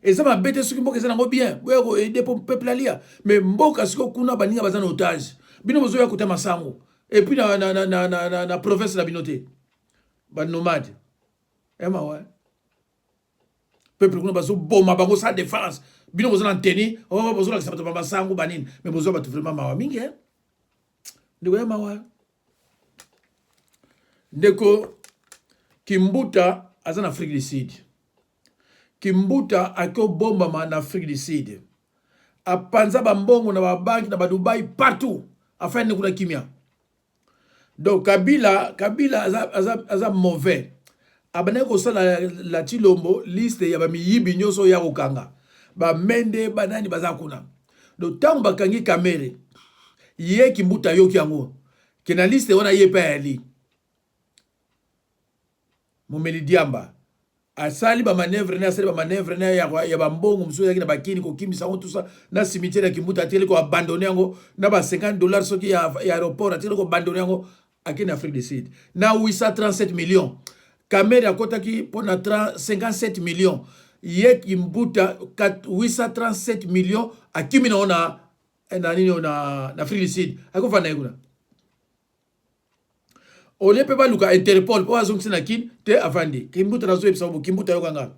et ça m'a bêté ce qui m'a fait bien ouais aider pour peuple là mais mboka siko kuna baninga bazana otage bino bozo ya kuta masango et puis na province la binoté ba nomade ma ouais peuple kuna bazo boma bango sa défense bino bozo na teni oh bozo la sabata masango banine mais bozo ba vraiment mawa mingi ndeko ya mawa ndeko Kimbuta aza na Afrique du Sud. Kimbuta ako bombama na Afrique du Sud. Apanza bambongo na babanki na Dubai partout. Afin de kuna kimia. Donc Kabila aza mauvais. Abane ko sala la Chilombo liste ya ba miyibi nyoso ya kokanga. Ba mende banani baza kuna. Donc tango bakangi kamere. Ye Kimbuta yoki yango. Kena liste wana ye pa ali. Momeli Diamba. Asali ba manevre na ya bambongo msuya yaki na bakini ko kimisa on tout ça na cimetière ya Kimbuta ateli ko abandonner yango na ba $50 soki ya aéroport ateli ko abandonner yango akini Afrique du Sud. Na 837 millions. Kamere akotaki pona 57 millions. Ye Kimbuta 837 millions akimi na ona na Afrique du Sud. Akofana yekuna. Ole pe baluka Interpol po azongisi na kin te avandi. Kimbuta na zo ebisa bo Kimbuta yokanga.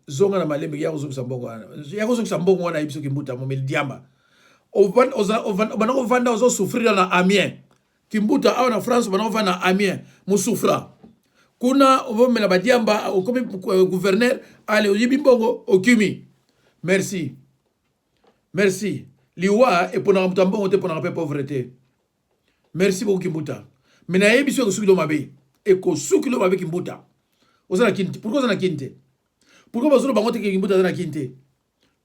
Zonga na malembe ya kozongisa mbongo wana. Ya kozongisa mbongo wana ibiso Kimbuta Momeli Diamba. Banako vanda ozo souffrir na Amiens. Kimbuta awa na France banako vanda na Amiens mu souffra. Kuna ovomela Badiamba okomi gouverneur ale oyibi mbongo okimi. Merci. Merci. Liwa epona mutambongo te pona pe pauvreté. Merci beaucoup Kimbuta. Mena yebi sio kusukilo mabe. Eko sukilo mabe Kimbuta. Ozana kinte. Pourquoi ozana kinte? Pourquoi bazolo bangote Kimbuta ozana kinte?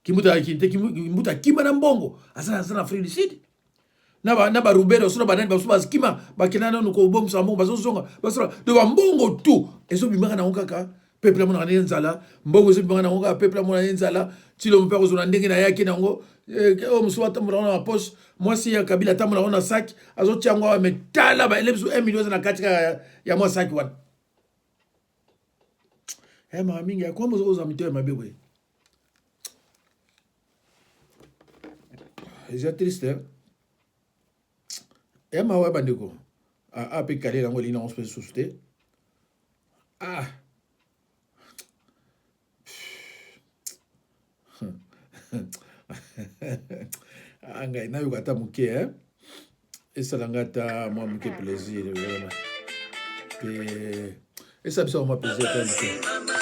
Kimbuta kinte, Kimbuta kima na mbongo. Azana Afrique du Sud. Naba Rubero sura banani basuba skima bakinana no ko bom sambo bazozonga basura de mbongo tu. Ezo bimaka na ngaka peuple mona nzala mbongo ezo bimaka na ngaka peuple mona nzala tilo mpeko zona ndenge na yake nango o msuwa tamura na poche mwasi ya Kabila tamura na sac azo tiangwa wa metala ba elebsu 1 million na katika ya mwa sac wana mama mingi ya kwa mzo za mtema mabebe c'est triste ma wa bandeko a pe kale lango lina on se souster Anga na yukata muke esalanga ta moi muke plaisir vraiment et ça me plaisir quand même.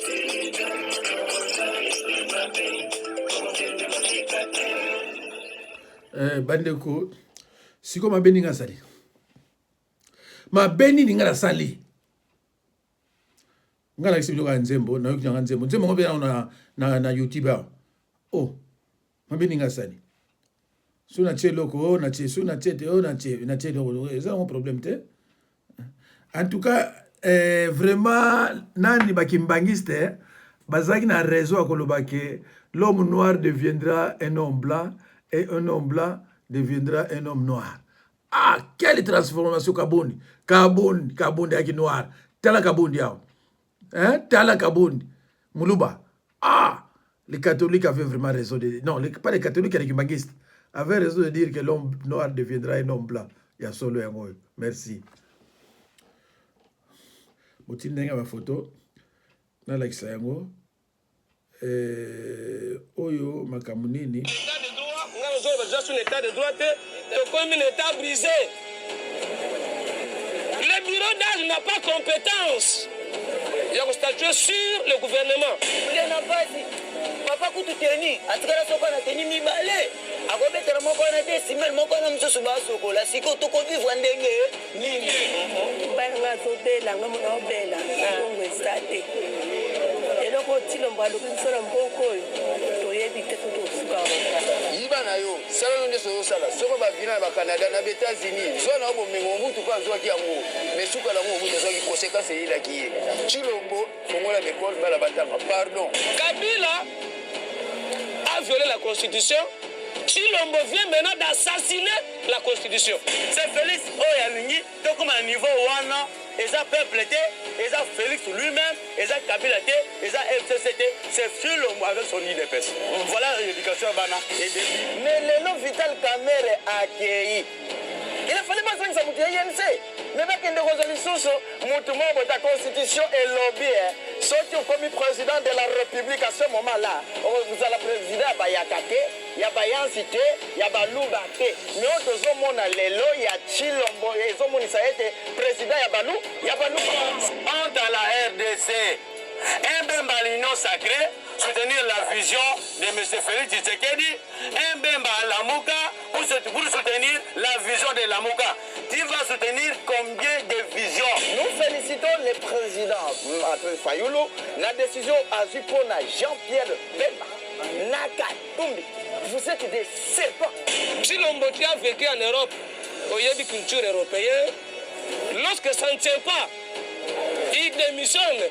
Thank you. bandeko siko mabeni nga sali mabeni ninga la sali nga la kisibilo ka nzembo na yoki nga nzembo nzembo ngobe na YouTube oh mabeni nga sali so na che loko na che so na che loko ça un problème te en tout cas vraiment nani bakimbangiste bazaki na raison akoloba ke l'homme noir deviendra un homme blanc et un homme blanc deviendra un homme noir. Ah, quelle transformation Kabondi. Kabondi aki noir. Tala Kabondi yao. Hein? Tala Kabondi. Moulouba. Ah, les catholiques avaient vraiment raison de dire. Non, pas les catholiques, les kimbangistes avaient raison de dire que l'homme noir deviendra un homme blanc. Il y a solo un mot. Merci. Boutin denga ma photo. Na like ça yango. Oyo makamunini. Déjà sur l'état de droit, comme un état brisé. Le bureau d'âge n'a pas compétence. Il y a un statut sur le gouvernement. Papa kutu teni, atikala soko na teni mibale. Akobetela moko na te simel moko na msusu basoko la siko toko vivre ndenge nini. Banga zobela ngamu obela. Ngwe state. Eloko tilombo alukinsora mboko toyebi te kutu suka. Yiba na yo, sala nde so sala. Soko ba vina ba Canada na États-Unis. Zona obo mengo mutu kwa zo ki yango. Mesuka la ngo mutu zo ki conséquence ila ki. Chilombo fongola l'école bala batanga. Pardon. Kabila a violé la Constitution. Chilombo vient maintenant d'assassiner la Constitution. C'est Félix Oyalingi, tout comme un niveau wana, et ça peuple était, et ça Félix lui-même, et ça Kabila était, et ça FCCT, c'est Chilombo avec son IDPS. Voilà l'éducation bana. Mais le nom Vital Kamerhe a accueilli. Il a fallu pas ça mouti INC. Mais pas qu'il y ait des résolutions, moutement de la Constitution et lobby. Ceux qui ont commis président de la République à ce moment-là, vous allez présider à Bayakate, il y a Bayansité, il y a Baloubaté. Mais autres hommes, il y a Chilombo, et les hommes, ça a été président, il y a Balou, il y a Balou. Entre la RDC, un Bemba l'union sacrée, soutenir la vision de M. Félix Tshisekedi, un Bemba à Lamouka pour soutenir la vision de Lamouka. Tu vas soutenir combien de visions? Nous félicitons le président Fayoulou, la décision a vu pour Jean-Pierre Bemba, Nakatumbi. Vous êtes des serpents. Si l'homme a vécu en Europe, il y a des cultures européennes, lorsque ça ne tient pas, il démissionne.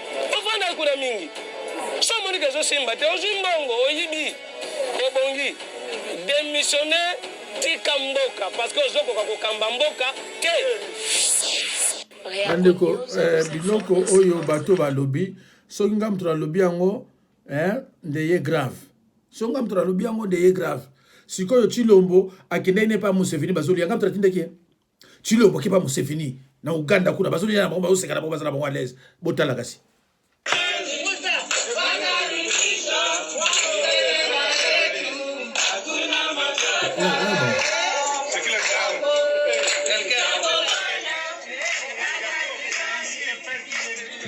Ofana kuna mingi. Somo ni kezo simba te ozimbongo oyibi. Obongi. Démissionner tika mboka parce que ozoko ko kamba mboka ke. Andeko biloko oyo bato ba lobby soki ngam tra lobby yango ndeye grave. Soki ngam tra lobby yango ndeye grave. Sikoyo Chilombo akende ne pa Museveni bazoli ngam tra tindeke. Chilombo ki pa Museveni na Uganda kuna bazoli na bango baseka na bango bazala bango à l'aise. Botala kasi.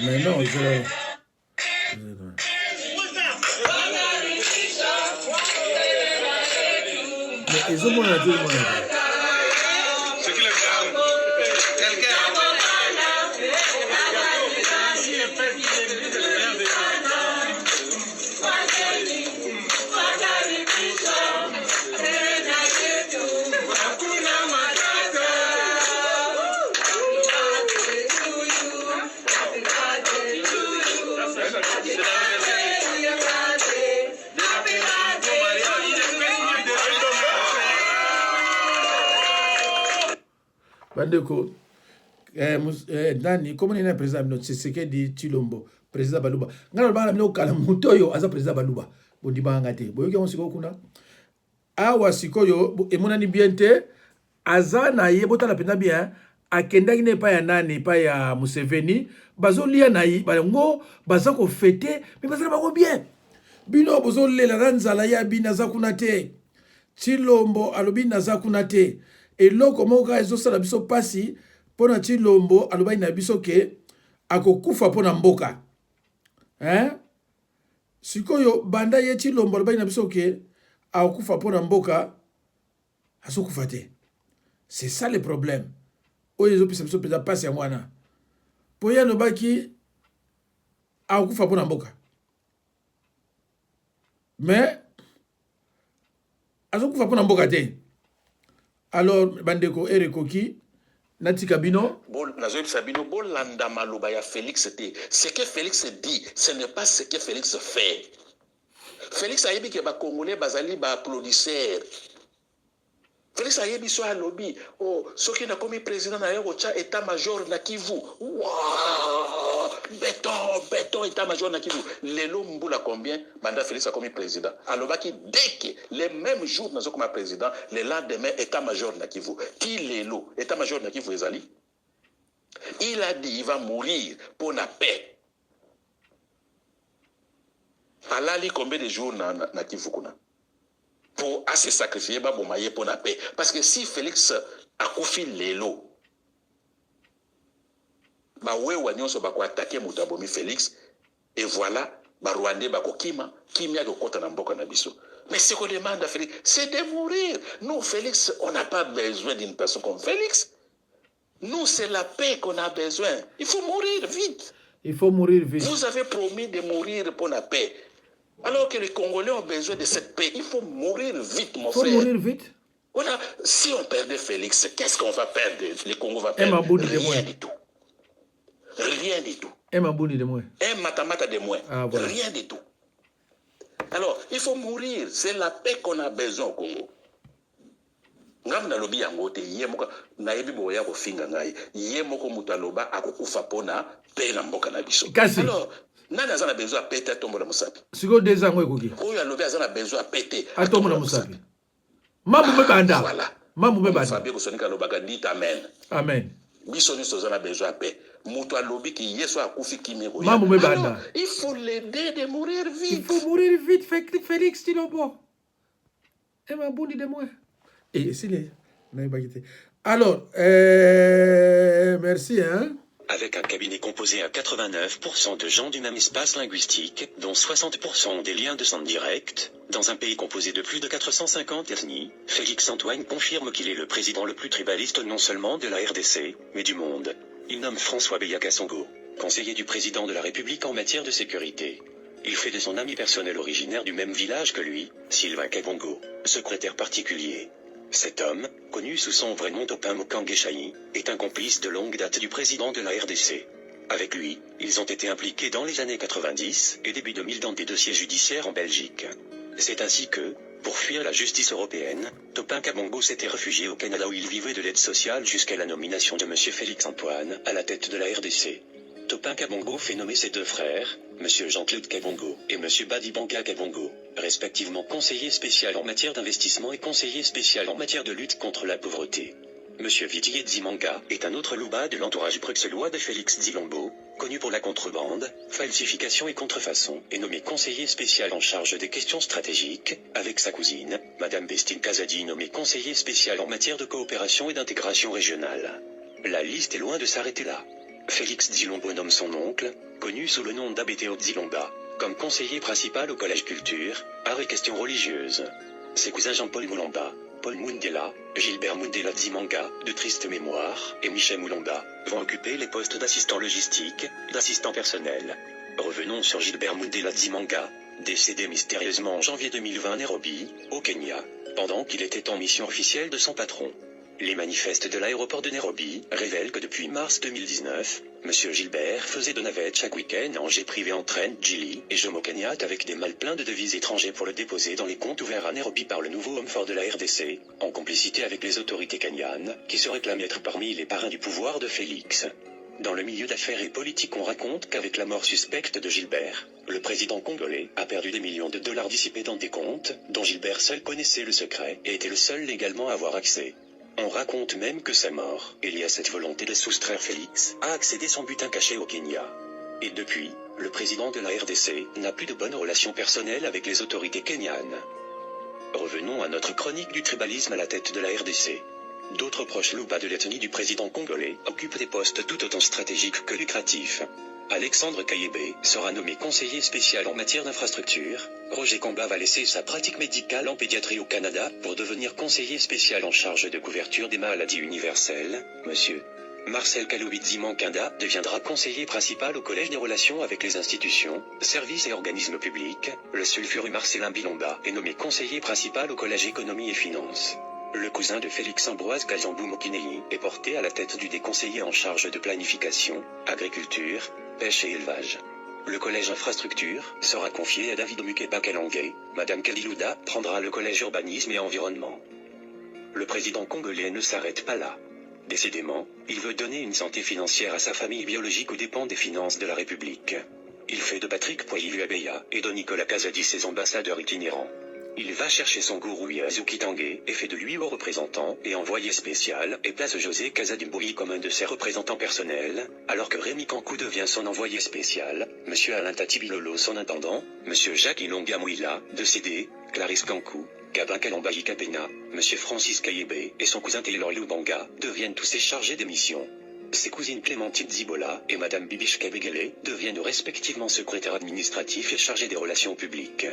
Mais non, mais ils ont mon avis, Bandeko, Dani, comment il y a un président, c'est ce que dit Chilombo, président Balouba. Ngana bana mino kala mutoyo aza président Balouba. Bondi banga te. Boyoki on siko kuna. Awa sikoyo emona ni biente aza na ye botala pena bien akenda kine pa ya nani pa ya Museveni bazo lia na yi bango baza ko fêter mais baza bango bien. Bino bozo lela ranzala ya bina za kuna te. Chilombo alobi na za kuna te. Eloko moka ezosala biso pasi pona Chilombo alobai na biso ke akokufa pona mboka. Sikoyo banda ye Chilombo alobai na biso ke akokufa pona mboka. azokufa te. C'est ça le problème. Oyo ezopesa biso mpenza pasi ya mwana. Po ye alobaki akufa mpona mboka. Mais azokufa mpona mboka te. Alors bandeko erekoki natika bino nazoyebisa bino bolanda maloba ya Félix te. Ce que Félix dit, ce n'est pas ce que Félix fait. Félix ayebi ke ba Congolais bazali ba applaudisseurs. Félix ayebi so alobi oh soki na komi président na yo cha état major na Kivu. Wow! Béton état major na Kivu. Lelo mbula combien banda Félix a komi président. Alobaki dès que les mêmes jours nazo comme président, le lendemain état major na Kivu. Qui lelo état major na Kivu ezali? Il a dit il va mourir pour la paix. Alali combien de jours na Kivu kuna? Pour se sacrifier pour la paix. Parce que si Félix a confié l'élo, attaquer Moutabomi Félix, et voilà, Rwandais Kimia de Kota Namboka Nabiso. Mais ce qu'on demande à Félix, c'est de mourir. Nous, Félix, on n'a pas besoin d'une personne comme Félix. Nous, c'est la paix qu'on a besoin. Il faut mourir vite. Il faut mourir vite. Vous avez promis de mourir pour la paix. Alors que les Congolais ont besoin de cette paix, il faut mourir vite, mon frère. Il faut mourir vite. Voilà. Si on perdait Félix, qu'est-ce qu'on va perdre? Les Congos vont perdre rien du tout. Rien du tout. Un mabouni de moins. Un matamata de moins. Ah, voilà. Rien du tout. Alors, il faut mourir. C'est la paix qu'on a besoin au Congo. Ngam na lobi yango te yemoko na yebi boya ko finga ngai yemoko mutaloba akokufa pona pe na mboka na biso. Alors nani azana besoin péter tombo la musapi. Siko des ans ekoki. Oyo alobi azana besoin péter. Atombo la musapi. Mamu me banda. Voilà. Mamu me banda. Fabien Kosonika lobaka dit amen. Amen. Biso nyonso azana besoin paix. Mutu alobi ki yeso akufi kimero. Mamu me banda. Il faut l'aider de mourir vite. Il faut mourir vite, Félix Tilobo. Et ma bouni de moi. Et c'est les... Alors, merci, hein. Avec un cabinet composé à 89% de gens du même espace linguistique, dont 60% ont des liens de sang directs, dans un pays composé de plus de 450 ethnies, Félix Antoine confirme qu'il est le président le plus tribaliste non seulement de la RDC, mais du monde. Il nomme François Beyaka-Songo, conseiller du président de la République en matière de sécurité. Il fait de son ami personnel originaire du même village que lui, Sylvain Kabongo, secrétaire particulier. Cet homme, connu sous son vrai nom Topin Mokange-Chayi, est un complice de longue date du président de la RDC. Avec lui, ils ont été impliqués dans les années 90 et début 2000 dans des dossiers judiciaires en Belgique. C'est ainsi que, pour fuir la justice européenne, Topin Kabongo s'était réfugié au Canada où il vivait de l'aide sociale jusqu'à la nomination de M. Félix Antoine à la tête de la RDC. Topin Kabongo fait nommer ses deux frères, M. Jean-Claude Kabongo et M. Badibanga Kabongo, respectivement conseiller spécial en matière d'investissement et conseiller spécial en matière de lutte contre la pauvreté. M. Vidier Dzimanga est un autre louba de l'entourage bruxellois de Félix Dzilombo, connu pour la contrebande, falsification et contrefaçon, et nommé conseiller spécial en charge des questions stratégiques, avec sa cousine, Mme Bestine Kazadi nommée conseiller spécial en matière de coopération et d'intégration régionale. La liste est loin de s'arrêter là. Félix Dzilombo nomme son oncle, connu sous le nom d'Abeteo Dzilomba, comme conseiller principal au Collège Culture, Arts et Questions Religieuses. Ses cousins Jean-Paul Moulamba, Paul Mundela, Gilbert Mundela Dzimanga, de triste mémoire, et Michel Moulamba, vont occuper les postes d'assistant logistique, d'assistant personnel. Revenons sur Gilbert Mundela Dzimanga, décédé mystérieusement en janvier 2020 à Nairobi, au Kenya, pendant qu'il était en mission officielle de son patron. Les manifestes de l'aéroport de Nairobi révèlent que depuis mars 2019, M. Gilbert faisait de navettes chaque week-end en jet privé en train Gili et Jomo Kenyatta avec des malles pleins de devises étrangers pour le déposer dans les comptes ouverts à Nairobi par le nouveau homme fort de la RDC, en complicité avec les autorités kenyanes, qui se réclament être parmi les parrains du pouvoir de Félix. Dans le milieu d'affaires et politique, on raconte qu'avec la mort suspecte de Gilbert, le président congolais a perdu des millions de dollars dissipés dans des comptes, dont Gilbert seul connaissait le secret et était le seul légalement à avoir accès. On raconte même que sa mort, liée à cette volonté de soustraire Félix, a accédé son butin caché au Kenya. Et depuis, le président de la RDC n'a plus de bonnes relations personnelles avec les autorités kenyanes. Revenons à notre chronique du tribalisme à la tête de la RDC. D'autres proches loupas de l'ethnie du président congolais occupent des postes tout autant stratégiques que lucratifs. Alexandre Kayebé sera nommé conseiller spécial en matière d'infrastructure. Roger Kamba va laisser sa pratique médicale en pédiatrie au Canada pour devenir conseiller spécial en charge de couverture des maladies universelles. Monsieur Marcel Kalobidzi Mankanda deviendra conseiller principal au Collège des relations avec les institutions, services et organismes publics. Le sulfureux Marcelin Bilomba est nommé conseiller principal au Collège économie et finances. Le cousin de Félix Ambroise Kazambou Mokinei est porté à la tête du déconseiller en charge de planification, agriculture, pêche et élevage. Le collège infrastructure sera confié à David Mukeba Kalangé. Madame Kalilouda prendra le collège urbanisme et environnement. Le président congolais ne s'arrête pas là. Décidément, il veut donner une santé financière à sa famille biologique aux dépens des finances de la République. Il fait de Patrick Poililu Abeya et de Nicolas Kazadi ses ambassadeurs itinérants. Il va chercher son gourou Yazuki Tanguay et fait de lui haut représentant et envoyé spécial et place José Kazadimboui comme un de ses représentants personnels, alors que Rémi Kankou devient son envoyé spécial, M. Alain Tatibilolo son intendant, M. Jacques Ilonga Mouila, décédé, Clarisse Kankou, Gabin Kalambayi Kapena, M. Francis Kayebé et son cousin Taylor Lubanga deviennent tous ses chargés de mission. Ses cousines Clémentine Zibola et Mme Bibiche Kabegele deviennent respectivement secrétaires administratifs et chargés des relations publiques.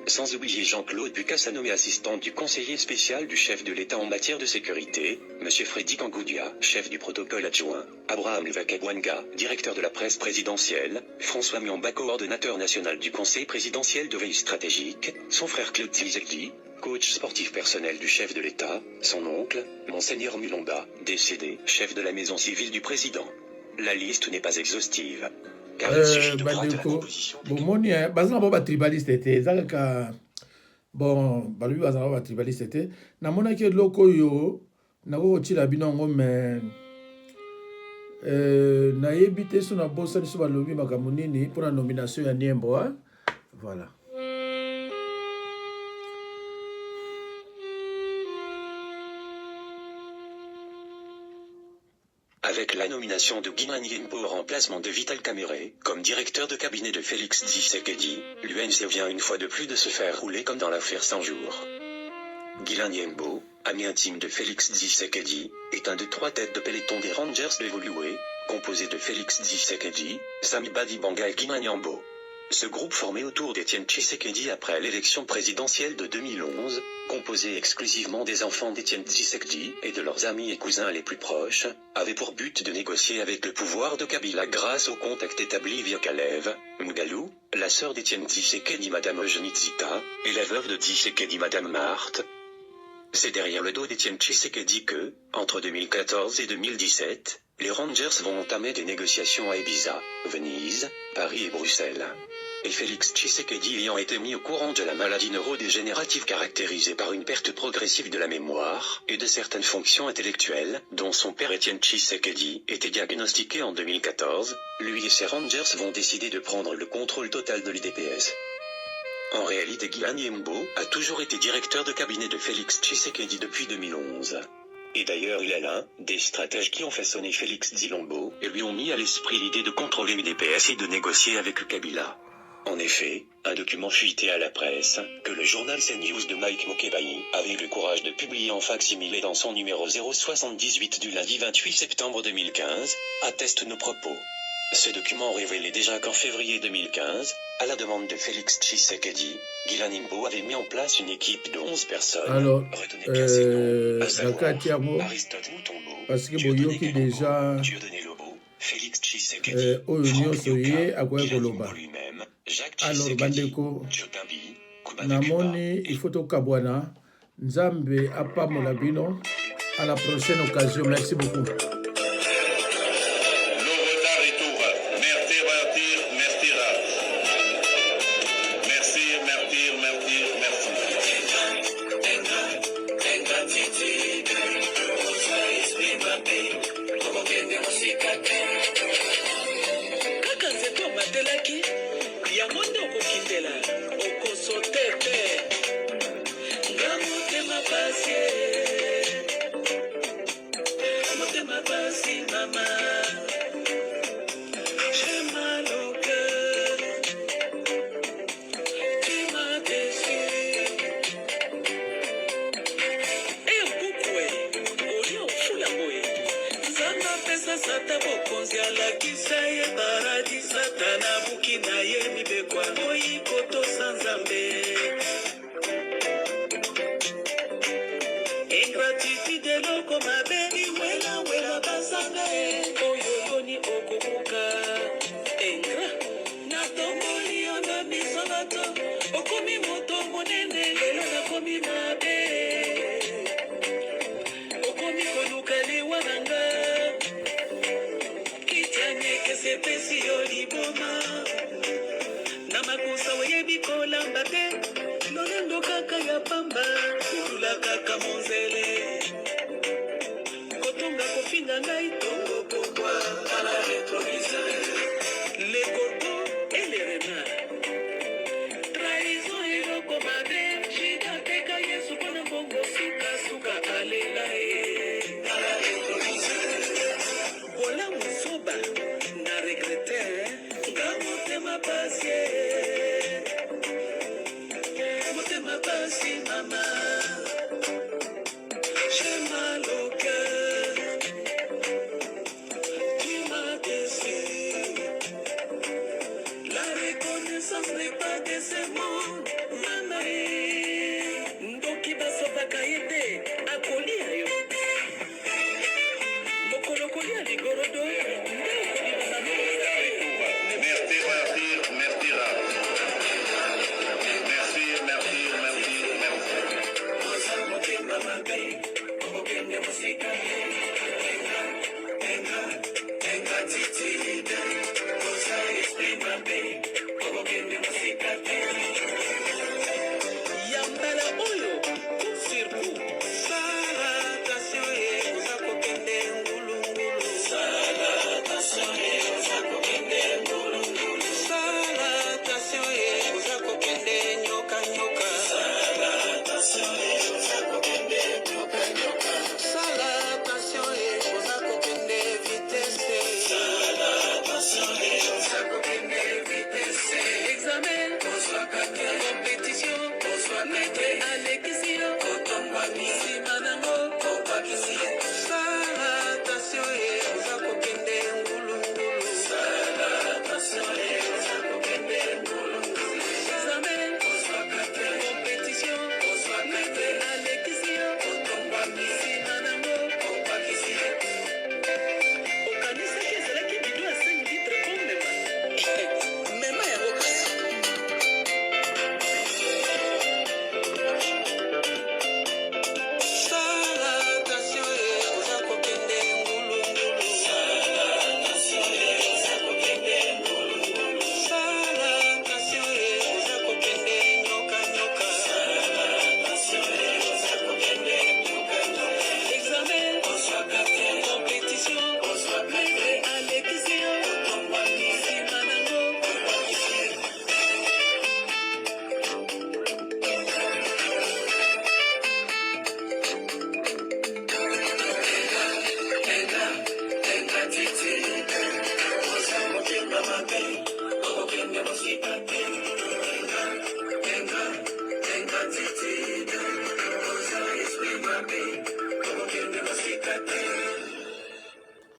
Sans oublier Jean-Claude Bucassa nommé assistant du conseiller spécial du chef de l'État en matière de sécurité, M. Freddy Kangoudia, chef du protocole adjoint, Abraham Levakabwanga, directeur de la presse présidentielle, François Miamba, coordonnateur national du conseil présidentiel de veille stratégique, son frère Claude Tizekdi, coach sportif personnel du chef de l'État, son oncle, Monseigneur Mulomba, décédé, chef de la maison civile du président. La liste n'est pas exhaustive. Bandeko bomoni bazana ba tribaliste te ezaka bon balubi bazana ba tribaliste te namona ke loko yo nako tila binongo me na yebite so na bosa so balobi makambo nini pour la nomination ya Niembo voilà. Avec la nomination de Guinan Yembo au remplacement de Vital Kamere, comme directeur de cabinet de Félix Tshisekedi, l'UNC vient une fois de plus de se faire rouler comme dans l'affaire 100 jours. Guinan Yembo, ami intime de Félix Tshisekedi, est un des 3 têtes de peloton des Rangers de Volué, composé de Félix Tshisekedi, Sami Badibanga et Guinan Yembo. Ce groupe formé autour d'Étienne Tshisekedi après l'élection présidentielle de 2011, composé exclusivement des enfants d'Étienne Tshisekedi et de leurs amis et cousins les plus proches, avait pour but de négocier avec le pouvoir de Kabila grâce aux contacts établis via Kalev, Mugalou, la sœur d'Étienne Tshisekedi Madame Eugénie Zita, et la veuve de Tshisekedi Madame Marthe. C'est derrière le dos d'Étienne Tshisekedi que, entre 2014 et 2017, les Rangers vont entamer des négociations à Ibiza, Venise, Paris et Bruxelles. Et Félix Tshisekedi ayant été mis au courant de la maladie neurodégénérative caractérisée par une perte progressive de la mémoire et de certaines fonctions intellectuelles, dont son père Étienne Tshisekedi était diagnostiqué en 2014, lui et ses Rangers vont décider de prendre le contrôle total de l'IDPS. En réalité, Guinan Yembo a toujours été directeur de cabinet de Félix Tshisekedi depuis 2011. Et d'ailleurs il est l'un des stratèges qui ont façonné Félix Tshilombo et lui ont mis à l'esprit l'idée de contrôler l'UDPS et de négocier avec Kabila. En effet, un document fuité à la presse, que le journal CNews de Mike Mokebayi avait eu le courage de publier en facsimilé dans son numéro 078 du lundi 28 septembre 2015, atteste nos propos. Ce document révélait déjà qu'en février 2015, à la demande de Félix Tshisekedi, Guinan Yembo avait mis en place une équipe de 11 personnes. Alors, retenez bien ces noms, à savoir Dakatiamo, Aristote Mutombo, parce que Boyoki déjà Dieudonné Lobo, Félix Tshisekedi, Oyo Soye Akoye Koloba. lui-même, Jacques Alors Tshisekedi, bandeko Tchopambi, namoni il faut kabwana Nzambe apamola bino à la prochaine occasion. Merci beaucoup. kaka nzete omatelaki yango nde okokindela okosote te nga motema pasi motema pasi mama j'ai mal au cœur tu m'as déçu et beaucoup oli sata bokonzi alakisa ye paradis satana buki na ye mibekwa moi koto sanzambe ingratitude loko mabebi wela basanga oyoyoni okobuka engra natomboli onda misonato okomi moto monene lelo nakomi mabe okomi koluka liwa nanga sepesi yo liboma na makusa oyebi kolamba te lolendo kaka ya pamba kolula kaka monzele kotonga kofinga ngai tokopokwa ala retroviseur le corbeau et les renards trahison eloko mabe shida teka yesu mpona mbongo sukasuka alela ye ala retroviseur bolamu soba na regrete nga motema pasi motema pasi mama j'ai mal au cœur tu m'as déçu la reconnaissance n'est pas de ce monde mama ndoki basovaka ye te akolia yo mokolo kolia ligorodo yambala oyo surtout sala attention oza kokende ngulungulu sala attention oza kokende ngulungulu sala attention oza kokende nyoka sala attention oza kokende nyoka sala attention oza kokende vitesse sala attention oza kokende vitesse examen compétition maître alekisio otombami simanango kopakisi sala attention oza kokende ngulungulu sala attention oza kokende ngulungulu examen compétition maître alekisio otombami simanango kopakisi okanisaki ezalaki bido ya 5 litre komema mema yango kasi Tenga,